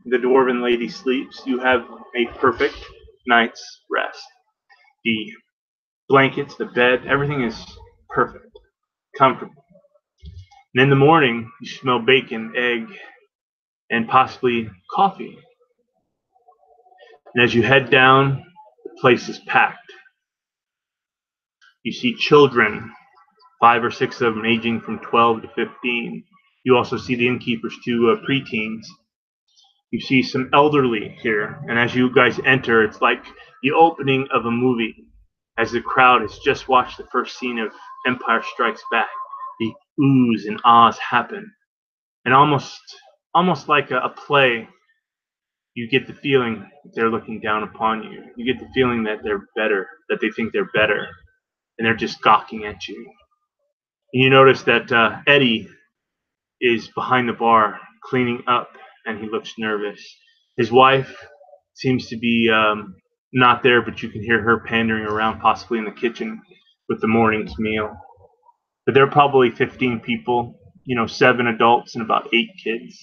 the dwarven lady sleeps, you have a perfect night's rest. The blankets, the bed, everything is perfect, comfortable. And in the morning, you smell bacon, egg, and possibly coffee. And as you head down, the place is packed. You see children, 5 or 6 of them, aging from 12 to 15. You also see the innkeeper's 2 preteens. You see some elderly here, and as you guys enter, it's like the opening of a movie. As the crowd has just watched the first scene of Empire Strikes Back, the oohs and ahs happen, and almost like a play, you get the feeling that they're looking down upon you. You get the feeling that they're better, that they think they're better, and they're just gawking at you. And you notice that Eddie is behind the bar cleaning up, and he looks nervous. His wife seems to be not there, but you can hear her pandering around, possibly in the kitchen with the morning's meal. But there are probably 15 people, 7 adults and about 8 kids.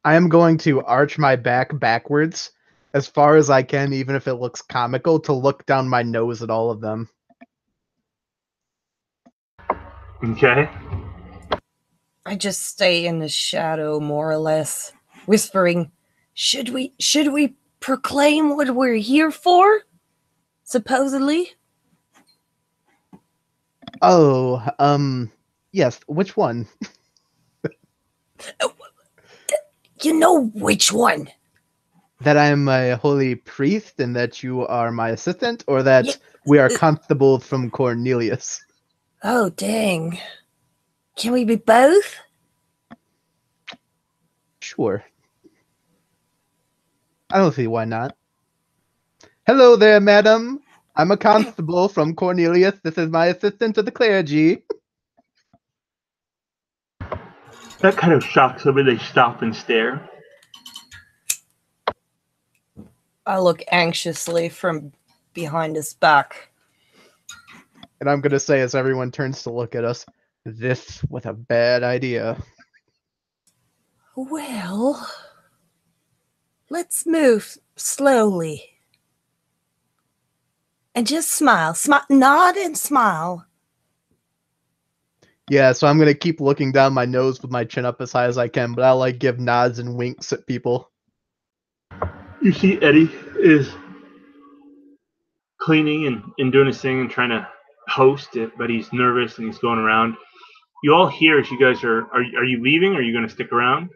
I am going to arch my back backwards as far as I can, even if it looks comical, to look down my nose at all of them. Okay. I just stay in the shadow, more or less, whispering, should we proclaim what we're here for? Supposedly? Oh, yes, which one? You know which one. That I'm a holy priest and that you are my assistant, or that Yeah. we are constables from Cornelius? Oh, dang. Can we be both? Sure. I don't see why not. Hello there, madam. I'm a constable from Cornelius. This is my assistant to the clergy. That kind of shocks them, and they stop and stare. I look anxiously from behind his back. And I'm going to say, as everyone turns to look at us, this was a bad idea. Well, let's move slowly. And just smile. Nod and smile. Yeah, so I'm going to keep looking down my nose with my chin up as high as I can, but I'll give nods and winks at people. You see Eddie is cleaning and doing his thing and trying to host it, but he's nervous and he's going around. You all hear as you guys are you leaving, or are you going to stick around?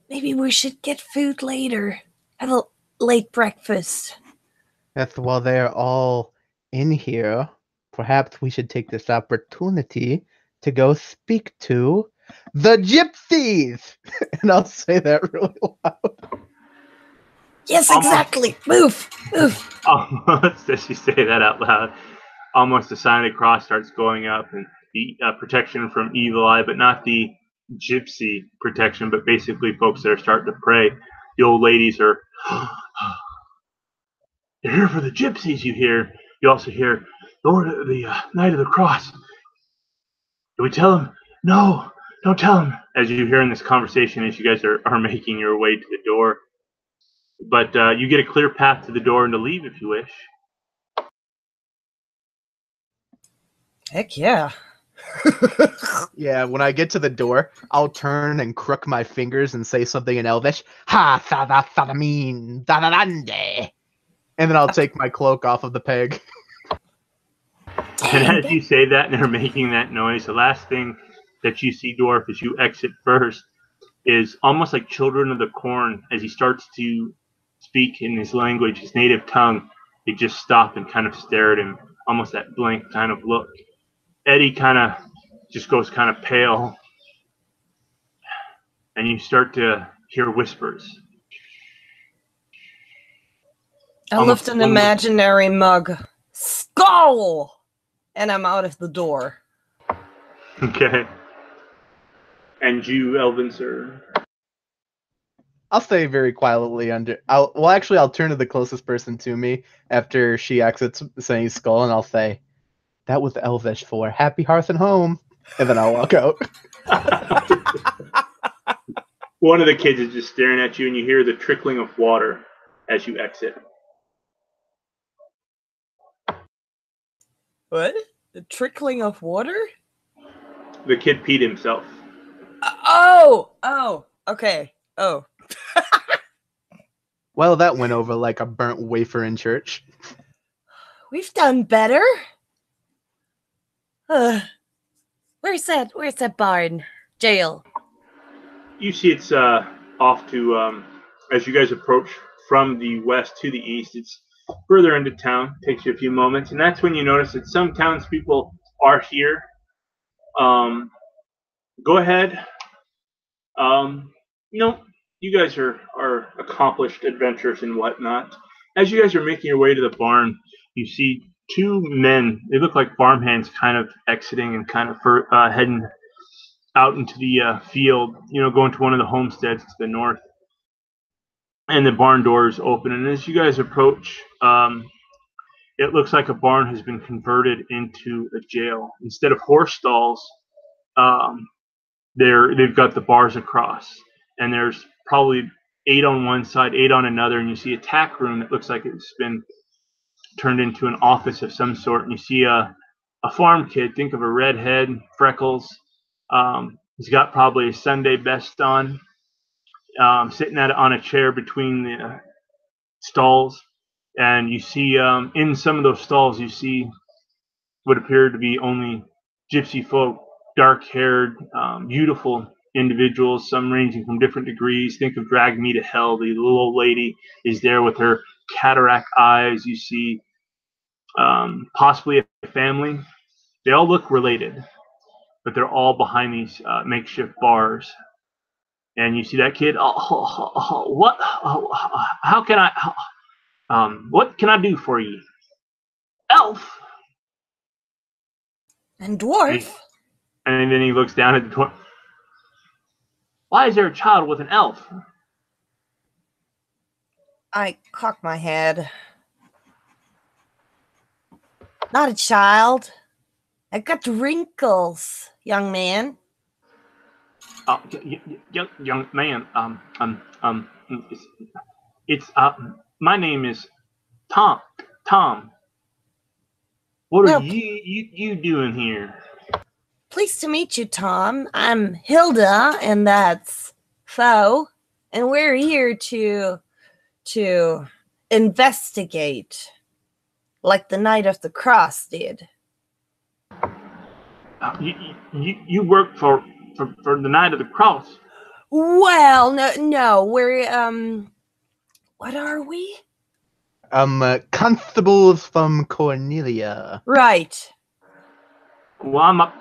Maybe we should get food later. Have a late breakfast. Yes, while they're all in here, perhaps we should take this opportunity to go speak to the gypsies! And I'll say that really loud. Yes, exactly. Move. Almost as you say that out loud, almost a sign of the cross starts going up, and the protection from evil eye, but not the gypsy protection, but basically folks that are starting to pray. The old ladies are, they're here for the gypsies, you hear. You also hear, Lord, the Knight of the Cross. Do we tell him? No, don't tell him. As you hear in this conversation, as you guys are making your way to the door. But you get a clear path to the door and to leave if you wish. Heck yeah. Yeah, when I get to the door, I'll turn and crook my fingers and say something in Elvish. Ha, thadamin, dadadande. And then I'll take my cloak off of the peg. And as you say that and they're making that noise, the last thing that you see, Dwarf, as you exit first, is almost like Children of the Corn. As he starts to speak in his language, his native tongue, they just stop and kind of stare at him, almost that blank kind of look. Eddie kind of just goes kind of pale, and you start to hear whispers. I Almost lift an imaginary mug. Skull! And I'm out of the door. Okay. And you, Elvin, sir? I'll say very quietly I'll turn to the closest person to me after she exits saying skull, and I'll say, that was Elvish for happy hearth and home. And then I'll walk out. One of the kids is just staring at you, and you hear the trickling of water as you exit. What? The trickling of water? The kid peed himself. Oh! Okay. Oh. Well, that went over like a burnt wafer in church. We've done better. Where's that barn? Jail. You see it's off to, as you guys approach from the west to the east, it's further into town. Takes you a few moments, and that's when you notice that some townspeople are here. Go ahead. You know, you guys are accomplished adventurers and whatnot. As you guys are making your way to the barn, you see two men. They look like farmhands, kind of exiting and kind of heading out into the field. Going to one of the homesteads to the north. And the barn doors open. And as you guys approach, it looks like a barn has been converted into a jail. Instead of horse stalls, um, they've got the bars across, and there's probably 8 on one side, 8 on another, and you see a tack room that looks like it's been turned into an office of some sort. And you see a farm kid. Think of a redhead, freckles. He's got probably a Sunday best on, sitting on a chair between the stalls. And you see in some of those stalls, you see what appear to be only gypsy folk, dark-haired, beautiful individuals, some ranging from different degrees. Think of Drag Me to Hell. The little old lady is there with her cataract eyes. You see possibly a family. They all look related, but they're all behind these makeshift bars. And you see that kid. What? How can I? What can I do for you, elf? And dwarf. And then he looks down at the dwarf. Why is there a child with an elf? I cock my head. Not a child. I got wrinkles, young man. Young man. It's my name is Tom. Tom. What are you doing here? Pleased to meet you, Tom. I'm Hilda, and that's Fo, and we're here to investigate, like the Knight of the Cross did. You work for the Knight of the Cross? Well, no, we're what are we? Constables from Cornelia. Right. Well, I'm a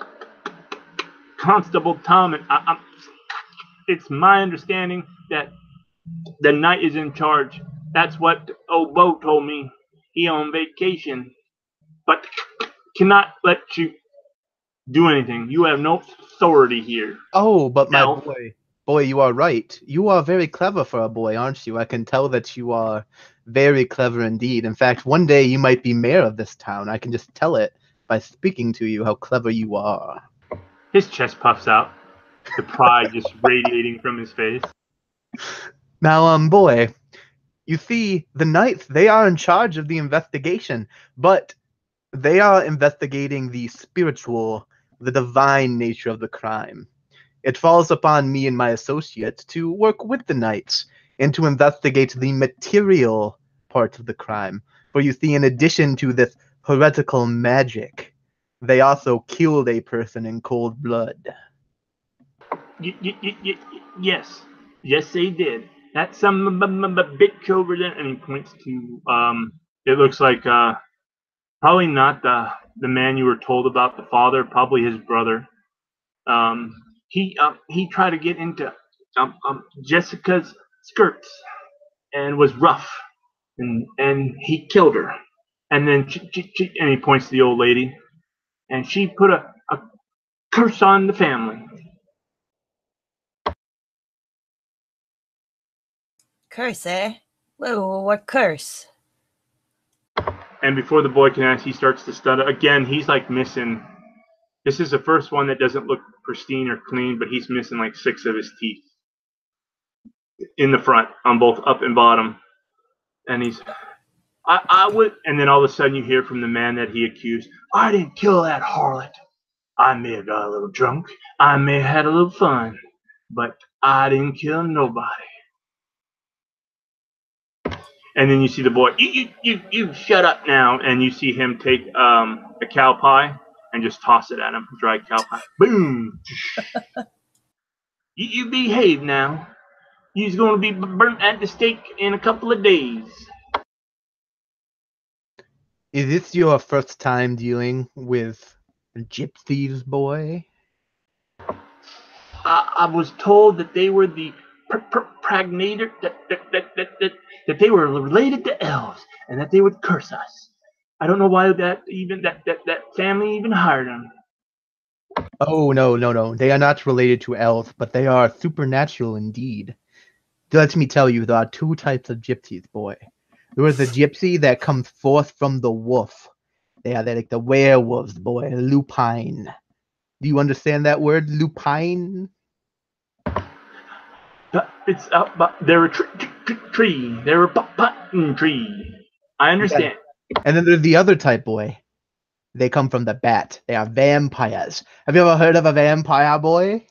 Constable Tom, and it's my understanding that the knight is in charge. That's what old Bo told me. He on vacation, but cannot let you do anything. You have no authority here. Oh, but my Elf. boy, you are right. You are very clever for a boy, aren't you? I can tell that you are very clever indeed. In fact, one day you might be mayor of this town. I can just tell it by speaking to you how clever you are. His chest puffs out, the pride just radiating from his face. Now, boy, you see, the knights, they are in charge of the investigation, but they are investigating the spiritual, the divine nature of the crime. It falls upon me and my associates to work with the knights and to investigate the material part of the crime. For you see, in addition to this heretical magic, they also killed a person in cold blood. Yes, they did. That's some bitch over there, and he points to it looks like probably not the man you were told about, the father, probably his brother. He tried to get into Jessica's skirts and was rough, and he killed her. And then and he points to the old lady, and she put a curse on the family. Curse, eh? Whoa, what curse? And before the boy can ask, he starts to stutter. Again, he's like missing. This is the first one that doesn't look pristine or clean, but he's missing like 6 of his teeth in the front, on both up and bottom. And he's, I would, and then all of a sudden you hear from the man that he accused, I didn't kill that harlot. I may have got a little drunk. I may have had a little fun. but I didn't kill nobody. And then you see the boy, you shut up now, and you see him take a cow pie and just toss it at him, dry cow pie. Boom! You behave now. You's gonna be burnt at the stake in a couple of days. Is this your first time dealing with gypsies, boy? I was told that they were the pragnator, that they were related to elves, and that they would curse us. I don't know why that family even hired them. Oh, no, no, no. They are not related to elves, but they are supernatural indeed. Let me tell you, there are two types of gypsies, boy. There is the gypsy that comes forth from the wolf. They are like the werewolves, boy. Lupine. Do you understand that word, lupine? It's but they're a tree. They're a button tree. I Yeah. understand. And then there's the other type, boy. They come from the bat. They are vampires. Have you ever heard of a vampire, boy?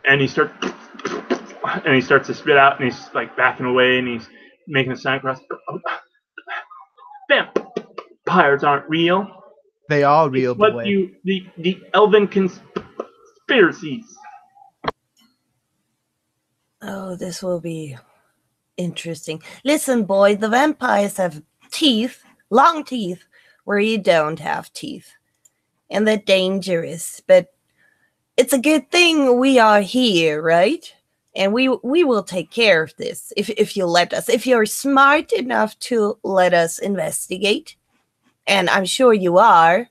And he starts to spit out, and he's like backing away, and he's making a sign across. Vampires aren't real. They are It's real, what boy. the elven conspiracies. Oh, this will be interesting. Listen, boy, the vampires have teeth, long teeth, where you don't have teeth. And they're dangerous, but it's a good thing we are here, right? And we will take care of this if you let us. If you're smart enough to let us investigate, and I'm sure you are.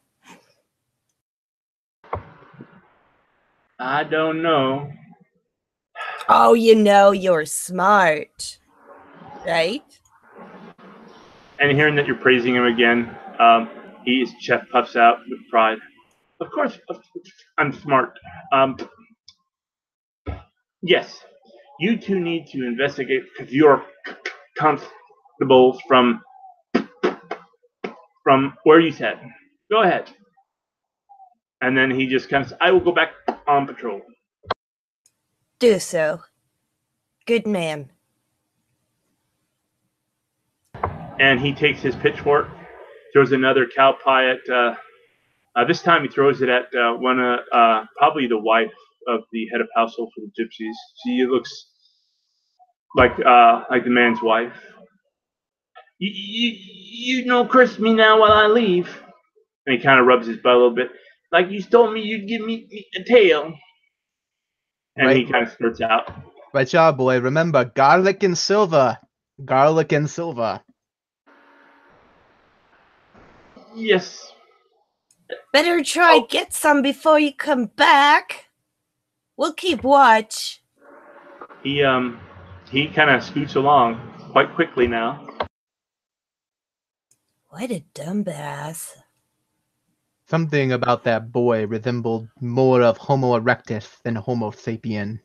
I don't know. Oh, you know you're smart, right? And hearing that you're praising him again, his chest puffs out with pride. Of course, I'm smart. Yes, you two need to investigate because you're constables from where you said. Go ahead. And then he just kind of says, I will go back on patrol. Do so. Good man. And he takes his pitchfork, throws another cow pie at. This time he throws it at one probably the wife of the head of household for the gypsies. She looks like the man's wife. You know, curse me now while I leave. And he kind of rubs his butt a little bit. Like you told me you'd give me a tail. And Right, he kind of skirts out. right, job, boy. Remember, garlic and silver. Garlic and silver. Yes. Better try Oh, get some before you come back. We'll keep watch. he kind of scoots along quite quickly now. What a dumbass. Something about that boy resembled more of Homo erectus than Homo sapien.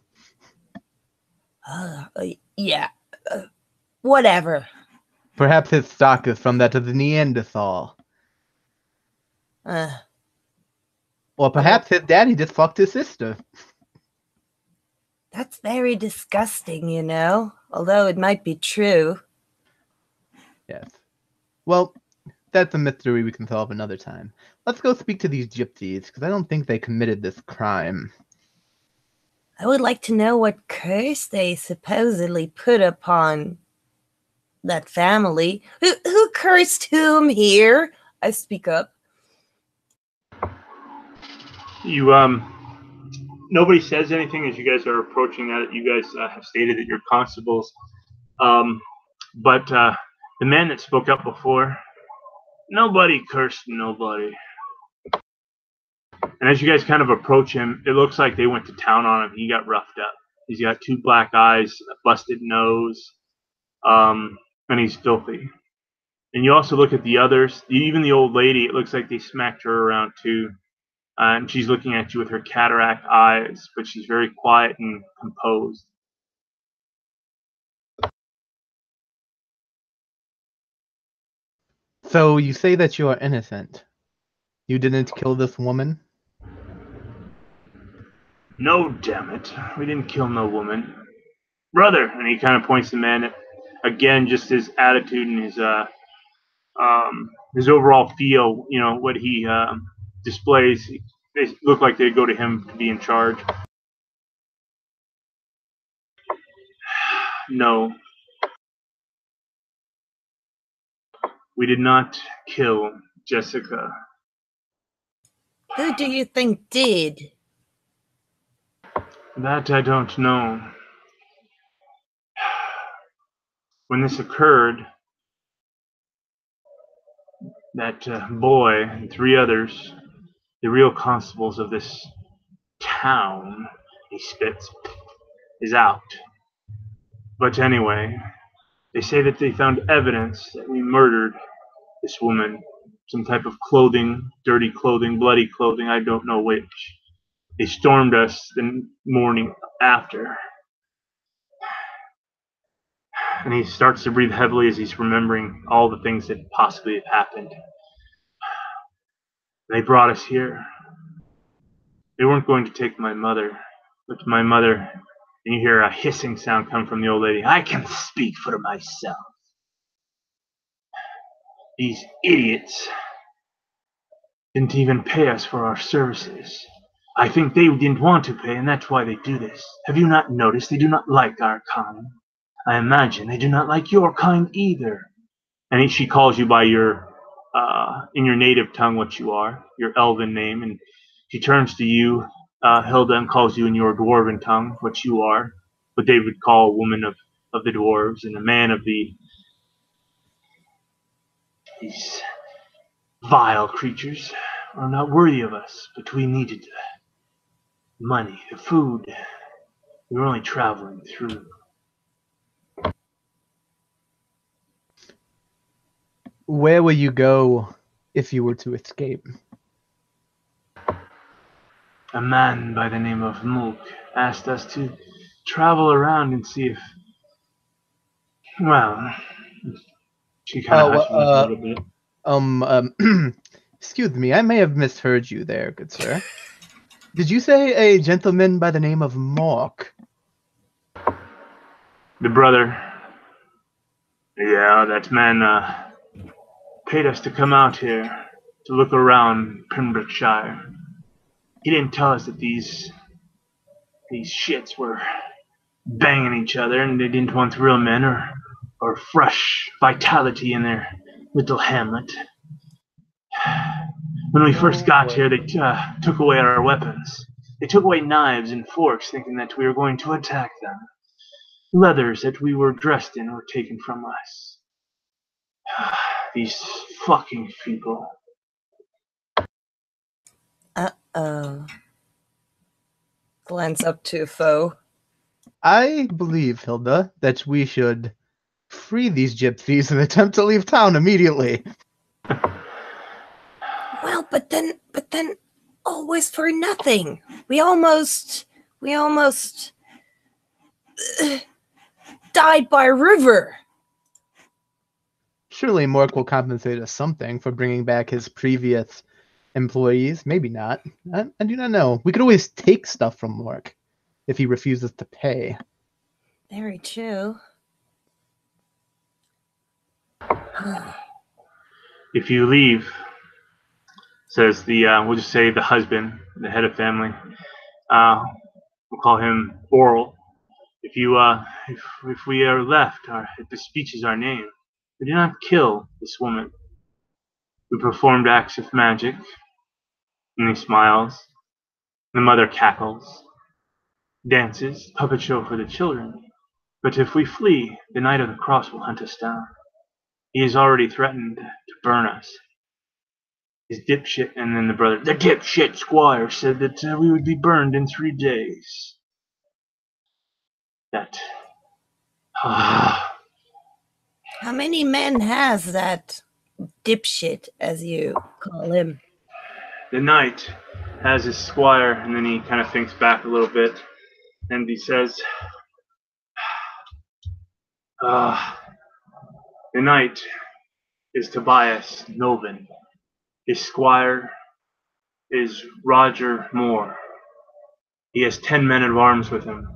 Yeah. Whatever. Perhaps his stock is from that of the Neanderthal. Uh, Or perhaps his daddy just fucked his sister. that's very disgusting, you know, although it might be true. Yes. Well, that's a mystery we can solve another time. Let's go speak to these gypsies, because I don't think they committed this crime. I would like to know what curse they supposedly put upon that family. Who cursed whom here? I speak up. You nobody says anything as you guys are approaching that. You guys have stated that you're constables. But the man that spoke up before, nobody cursed nobody. And as you guys kind of approach him, it looks like they went to town on him. He got roughed up. He's got two black eyes, a busted nose, and he's filthy. And you also look at the others, even the old lady, it looks like they smacked her around too. And she's looking at you with her cataract eyes, but she's very quiet and composed. So you say that you are innocent. You didn't kill this woman? No, damn it. We didn't kill no woman. Brother! And he kind of points the man at, again, just his attitude and his overall feel, what he displays. They look like they go to him to be in charge. No, we did not kill Jessica. Who do you think did? That I don't know. When this occurred, that boy and 3 others, the real constables of this town, he spits, is out. But anyway, they say that they found evidence that we murdered this woman. Some type of clothing, dirty clothing, bloody clothing, I don't know which. They stormed us the morning after. And he starts to breathe heavily as he's remembering all the things that possibly have happened. They brought us here. They weren't going to take my mother, but my mother, and you hear a hissing sound come from the old lady. I can speak for myself. These idiots didn't even pay us for our services. I think they didn't want to pay, and that's why they do this. Have you not noticed they do not like our kind? I imagine they do not like your kind either. And she calls you by in your native tongue what you are, your elven name, and she turns to you, Hilda, and calls you in your dwarven tongue what you are, what they would call a woman of the dwarves and a man of these vile creatures are not worthy of us, but we needed the money, the food. We were only traveling through. Where will you go if you were to escape? A man by the name of Mulk asked us to travel around and see if, well, she kind of hushed me up a little bit. Excuse me, I may have misheard you there, good sir. Did you say a gentleman by the name of Mork? The brother, yeah, that man paid us to come out here to look around Pembrokeshire. He didn't tell us that these shits were banging each other and they didn't want real men or fresh vitality in their little hamlet. When we first got here, they took away our weapons. They took away knives and forks, thinking that we were going to attack them. Leathers that we were dressed in were taken from us. These fucking people. Uh-oh. Glance up to foe. I believe, Hilda, that we should free these gypsies and attempt to leave town immediately. Well, but then, always for nothing. We almost died by a river. Surely Mork will compensate us something for bringing back his previous employees. Maybe not. I do not know. We could always take stuff from Mork if he refuses to pay. Very true. If you leave, says we'll just say the husband, the head of family. We'll call him Oral. If we are left, if the speech is our name, we did not kill this woman. We performed acts of magic. And he smiles. The mother cackles. Dances, puppet show for the children. But if we flee, the Knight of the Cross will hunt us down. He has already threatened to burn us. His dipshit, and then the brother, the dipshit squire said that we would be burned in 3 days. That. How many men has that dipshit, as you call him? The knight has his squire, and then he kind of thinks back a little bit, and he says, the knight is Tobias Novin. His squire is Roger Moore. He has 10 men at arms with him.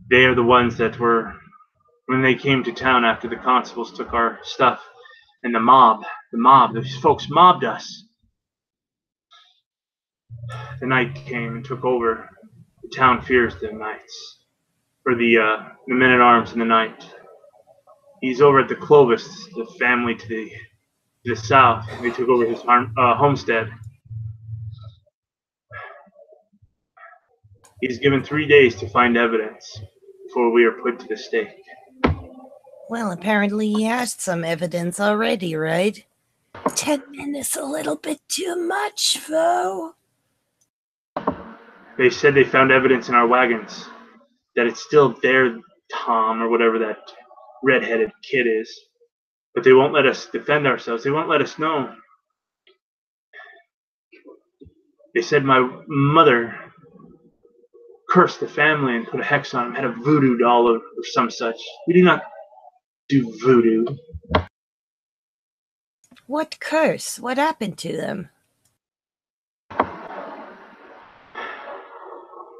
They are the ones that were, when they came to town after the constables took our stuff, and the mob, those folks mobbed us. The night came and took over. The town fears the knights, or the men at arms in the night. He's over at the Clovis, the family to the south. They took over his homestead. He's given 3 days to find evidence before we are put to the stake. Well, apparently he has some evidence already, right? 10 men is a little bit too much, though. They said they found evidence in our wagons, that it's still there, Tom, or whatever that red-headed kid is. But they won't let us defend ourselves. They won't let us know. They said my mother cursed the family and put a hex on him, had a voodoo doll or some such. We do not do voodoo. What curse? What happened to them?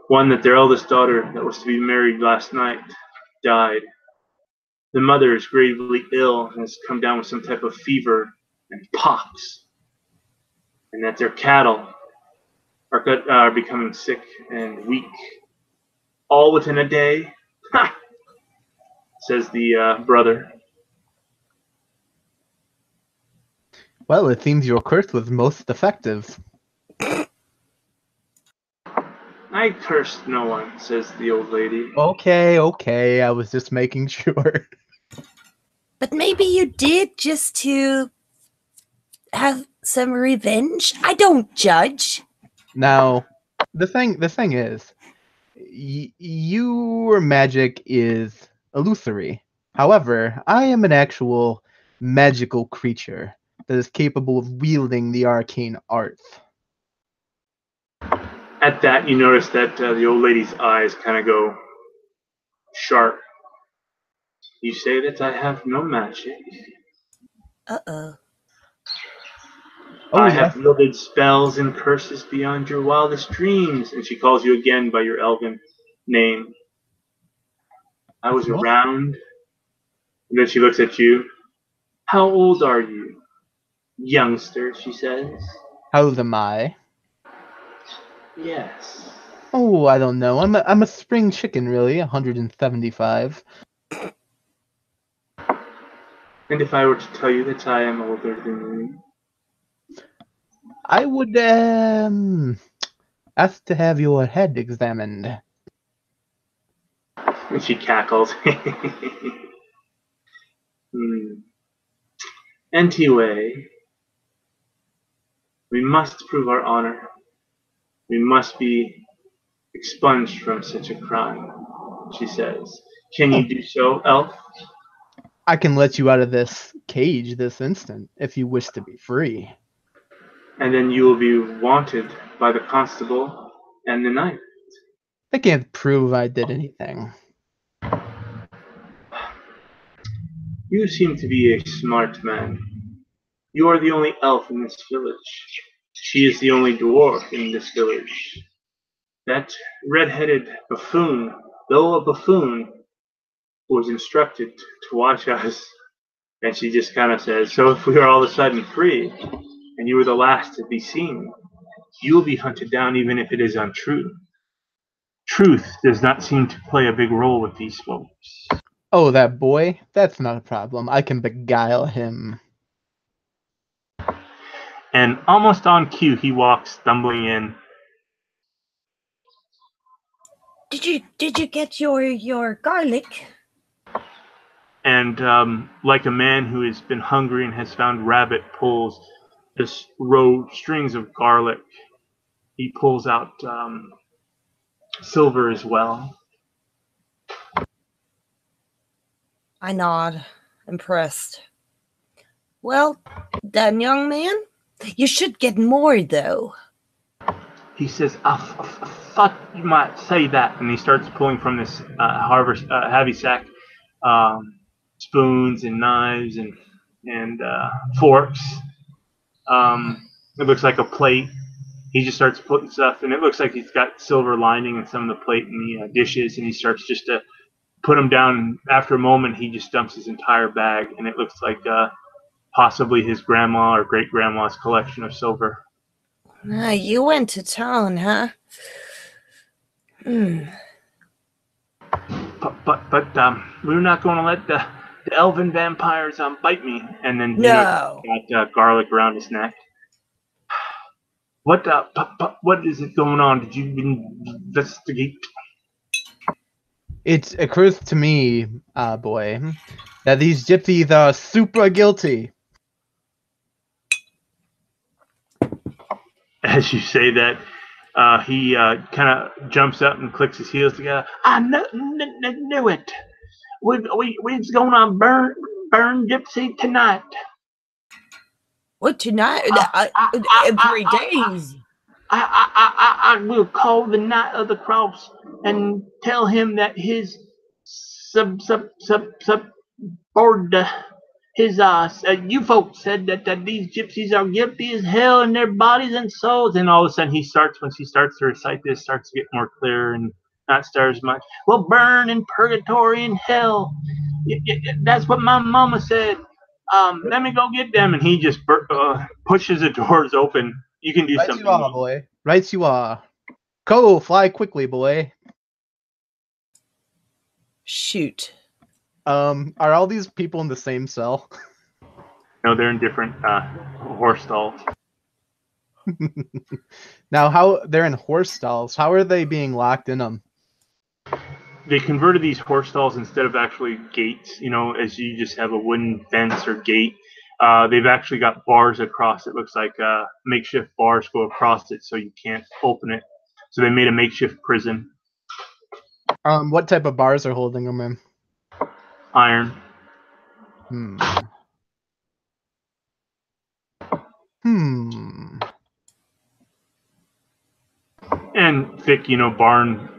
One that their eldest daughter, that was to be married last night, died. The mother is gravely ill and has come down with some type of fever and pox. And that their cattle are becoming sick and weak. All within a day. Ha! Says the brother. Well, it seems your curse was most effective. I cursed no one, says the old lady. Okay, I was just making sure. But maybe you did just to have some revenge. I don't judge. Now, the thing is, your magic is illusory. However, I am an actual magical creature that is capable of wielding the arcane arts. At that, you notice that the old lady's eyes kind of go sharp. You say that I have no magic. Uh-oh. Oh, I yes. have wielded spells and curses beyond your wildest dreams. And she calls you again by your elven name. I was around. And then she looks at you. How old are you? Youngster, she says. How old am I? Yes. Oh, I don't know. I'm a spring chicken, really. 175. And if I were to tell you that I am older than you? I would ask to have your head examined. And she cackles. Anyway, we must prove our honor. We must be expunged from such a crime, she says. Can you do so, elf? I can let you out of this cage this instant if you wish to be free. And then you will be wanted by the constable and the knight. I can't prove I did anything. You seem to be a smart man. You are the only elf in this village. She is the only dwarf in this village. That red-headed buffoon, though a buffoon, was instructed to watch us. And she just kind of says, so if we are all of a sudden free, and you were the last to be seen, you will be hunted down even if it is untrue. Truth does not seem to play a big role with these folks. Oh, that boy? That's not a problem. I can beguile him. And almost on cue, he walks stumbling in. Did you get your garlic? And like a man who has been hungry and has found rabbit pulls this strings of garlic, he pulls out silver as well. I nod, impressed. Well, then, young man, you should get more, though. He says, I thought you might say that. And he starts pulling from this heavy sack spoons and knives and forks. It looks like a plate he just starts putting stuff, and it looks like he's got silver lining in some of the plate and the dishes, and he starts just to put them down. And after a moment, he just dumps his entire bag, and it looks like possibly his grandma or great grandma's collection of silver. You went to town, huh? But we're not going to let the elven vampires bite me. And then No. got garlic around his neck. What what is it going on? Did you investigate? It occurs to me, boy, that these gypsies are super guilty. As you say that, he kind of jumps up and clicks his heels together. I knew it. We's gonna burn Gypsy tonight. What, tonight? In 3 days. I will call the Knight of the Cross and tell him that his board, his you folks said that these gypsies are guilty as hell in their bodies and souls. And all of a sudden, when she starts to recite this, starts to get more clear and not stir as much. Well, burn in purgatory and hell. That's what my mama said. Let me go get them. And he just pushes the doors open. You can do Right something. you are, boy. Right you are. Go, fly quickly, boy. Shoot. Are all these people in the same cell? No, they're in different horse stalls. Now, how they're in horse stalls? How are they being locked in them? They converted these horse stalls instead of actually gates, as you just have a wooden fence or gate. They've actually got bars across it. Looks like makeshift bars go across it so you can't open it. So they made a makeshift prison. What type of bars are holding them in? Iron. And thick, barn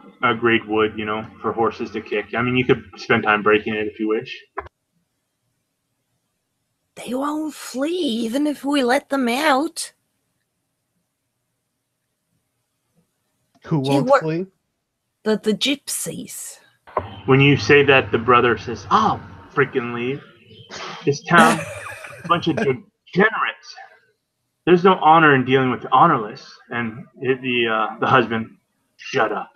grade wood, for horses to kick. I mean, you could spend time breaking it if you wish. They won't flee even if we let them out. Who won't flee? The gypsies. When you say that, the brother says, "I'll freaking leave. This town, a bunch of degenerates. There's no honor in dealing with the honorless." And the husband, "Shut up.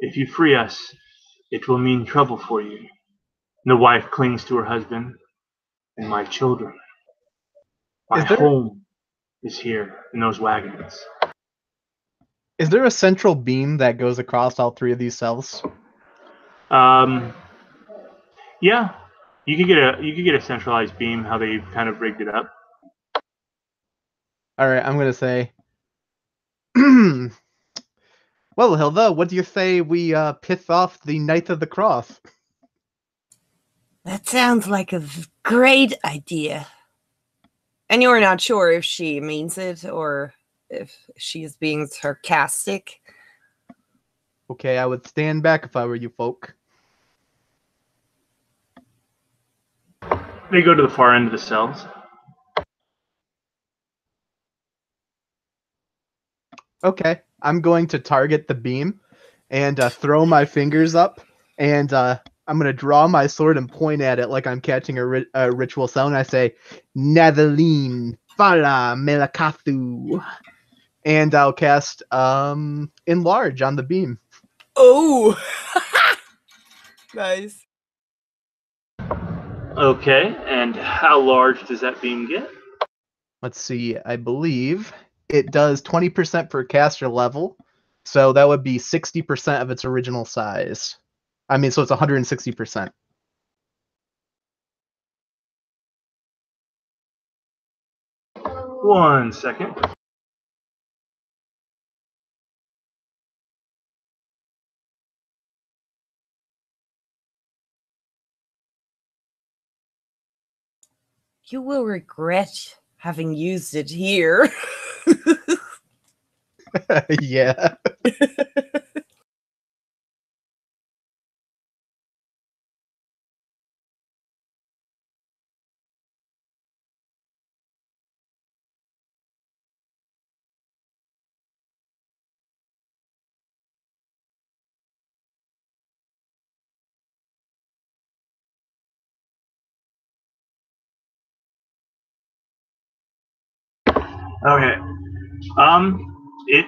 If you free us, it will mean trouble for you." And the wife clings to her husband. "And my children. My home is here in those wagons." Is there a central beam that goes across all three of these cells? Yeah. You could get a centralized beam, how they kind of rigged it up. All right, I'm gonna say. Well, Hilda, what do you say we piss off the Knight of the Cross? That sounds like a great idea. And you're not sure if she means it or if she's being sarcastic. Okay, I would stand back if I were you folk. They go to the far end of the cells. Okay, I'm going to target the beam and throw my fingers up, and I'm going to draw my sword and point at it like I'm catching a ritual sound. I say, Nathaline, Fala, Melakathu. And I'll cast Enlarge on the beam. Oh! Nice. Okay, and how large does that beam get? Let's see, I believe it does 20% per caster level, so that would be 60% of its original size. I mean, so it's 160%. One second. You will regret having used it here. Yeah. Okay. It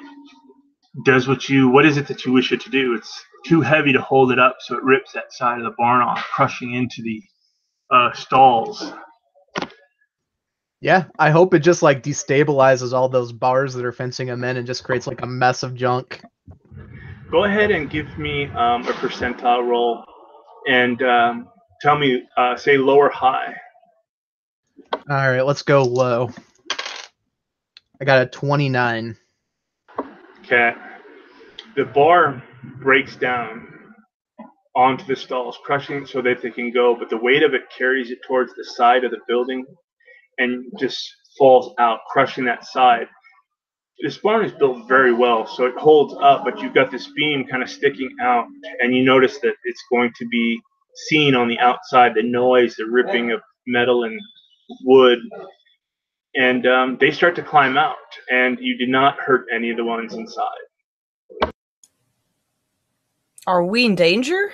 does what is it that you wish it to do? It's too heavy to hold it up, so it rips that side of the barn off, crushing into the stalls. Yeah, I hope it just like destabilizes all those bars that are fencing them in and just creates like a mess of junk. Go ahead and give me a percentile roll, and tell me, say low or high. All right, let's go low. I got a 29. Okay. The bar breaks down onto the stalls, crushing it so that they can go, but the weight of it carries it towards the side of the building and just falls out, crushing that side. This barn is built very well, so it holds up, but you've got this beam kind of sticking out, and you notice that it's going to be seen on the outside, the noise, the ripping of metal and wood, and they start to climb out, and you did not hurt any of the ones inside. Are we in danger?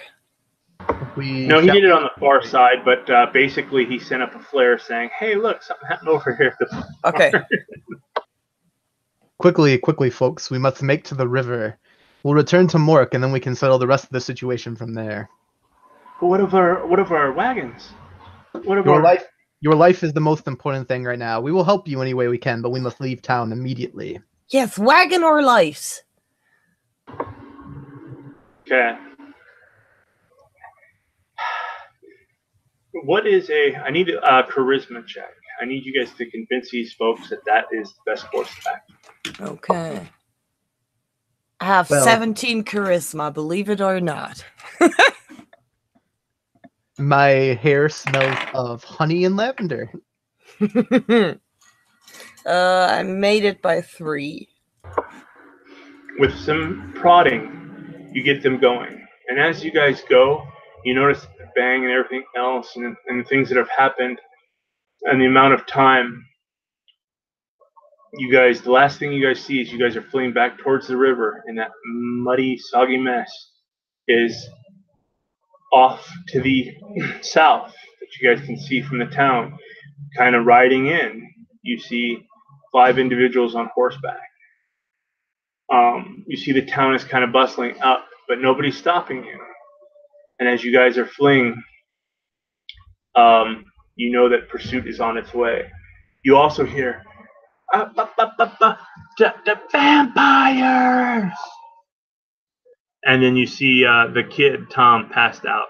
No, he did it on the far side, but basically he sent up a flare saying, "Hey, look, something happened over here." Okay. Quickly, folks. We must make to the river. We'll return to Mork, and then we can settle the rest of the situation from there. But what of our wagons? What of Your life is the most important thing right now. We will help you any way we can, but we must leave town immediately. Yes, wagon or lives. Okay. I need a charisma check. I need you guys to convince these folks that is the best course of action. Okay. I have 17 charisma, believe it or not. My hair smells of honey and lavender. I made it by 3. With some prodding, you get them going. And as you guys go, you notice the bang and everything else and the things that have happened and the amount of time the last thing you guys see as you guys are fleeing back towards the river in that muddy, soggy mess is off to the south that you guys can see from the town, kind of riding in. You see 5 individuals on horseback. You see the town is kind of bustling up, but nobody's stopping you. And as you guys are fleeing, you know that pursuit is on its way. You also hear, the vampires! And then you see the kid, Tom, passed out,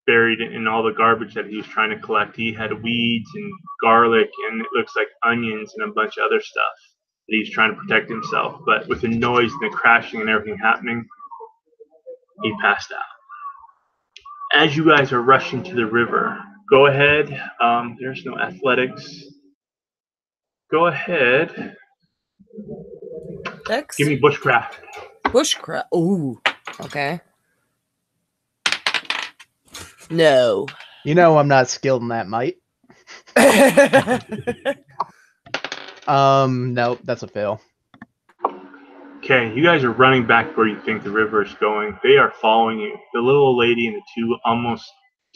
buried in all the garbage that he was trying to collect. He had weeds and garlic, and it looks like onions and a bunch of other stuff that he's trying to protect himself. But with the noise and the crashing and everything happening, he passed out. As you guys are rushing to the river, go ahead. There's no athletics. Go ahead. Dex? Give me bushcraft. Bushcraft. Ooh. Okay. No. You know I'm not skilled in that, mate. No, that's a fail. Okay, you guys are running back where you think the river is going. They are following you. The little old lady and the 2 almost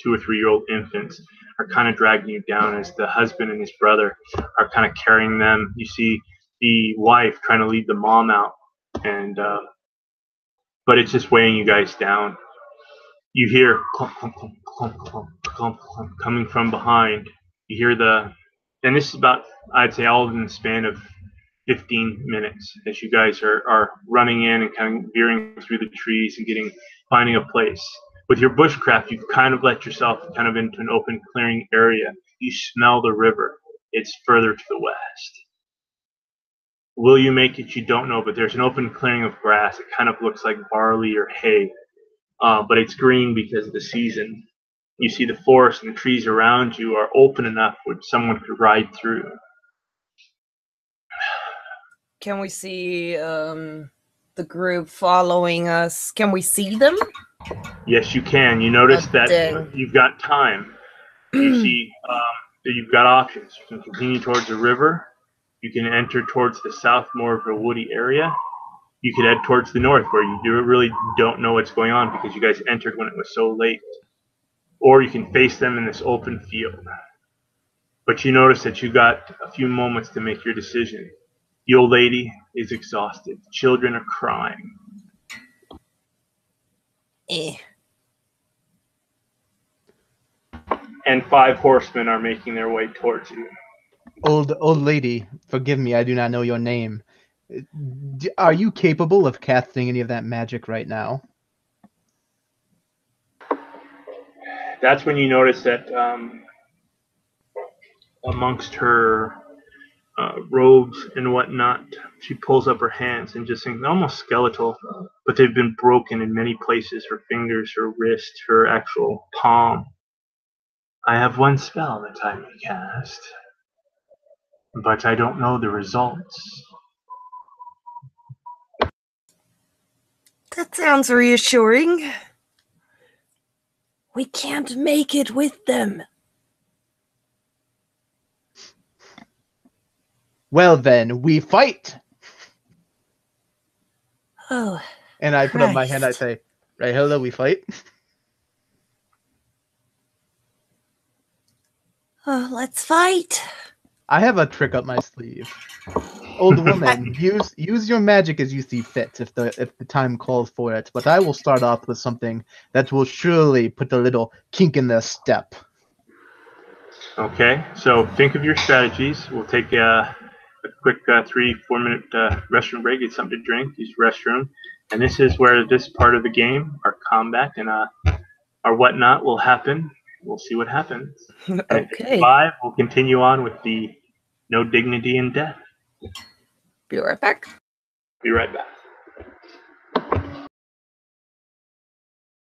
2 or 3-year-old infants are kind of dragging you down as the husband and his brother are kind of carrying them. You see the wife trying to lead the mom out, and but it's just weighing you guys down. You hear clump, clump, clump, clump, clump, clump, clump, coming from behind. You hear and this is about, I'd say, all in the span of 15 minutes as you guys are running in and kind of veering through the trees and finding a place. With your bushcraft, you've kind of let yourself kind of into an open clearing area. You smell the river. It's further to the west. Will you make it? You don't know, but there's an open clearing of grass. It kind of looks like barley or hay, but it's green because of the season. You see the forest and the trees around you are open enough where someone could ride through. Can we see the group following us? Can we see them? Yes, you can. You notice that you've got time. You see that you've got options. You can continue towards the river. You can enter towards the south, more of a woody area. You could head towards the north, where you really don't know what's going on because you guys entered when it was so late. Or you can face them in this open field. But you notice that you got a few moments to make your decision. The old lady is exhausted. Children are crying. Eh. And 5 horsemen are making their way towards you. Old lady, forgive me, I do not know your name. Are you capable of casting any of that magic right now? That's when you notice that amongst her robes and whatnot, she pulls up her hands and just seems almost skeletal, but they've been broken in many places. Her fingers, her wrist, her actual palm. I have one spell that I may cast, but I don't know the results. That sounds reassuring. We can't make it with them. Well then, we fight! Oh, And I put up my hand, I Christ. say, right, hello, we fight? Oh, let's fight. I have a trick up my sleeve. Old woman, use your magic as you see fit if the time calls for it, but I will start off with something that will surely put a little kink in their step. Okay, so think of your strategies. We'll take a quick 3-4 minute restroom break, get something to drink, use the restroom. And this is where this part of the game, our combat and our whatnot, will happen. We'll see what happens. And if you Okay. survive, we'll continue on with the no dignity in death. Be right back. Be right back.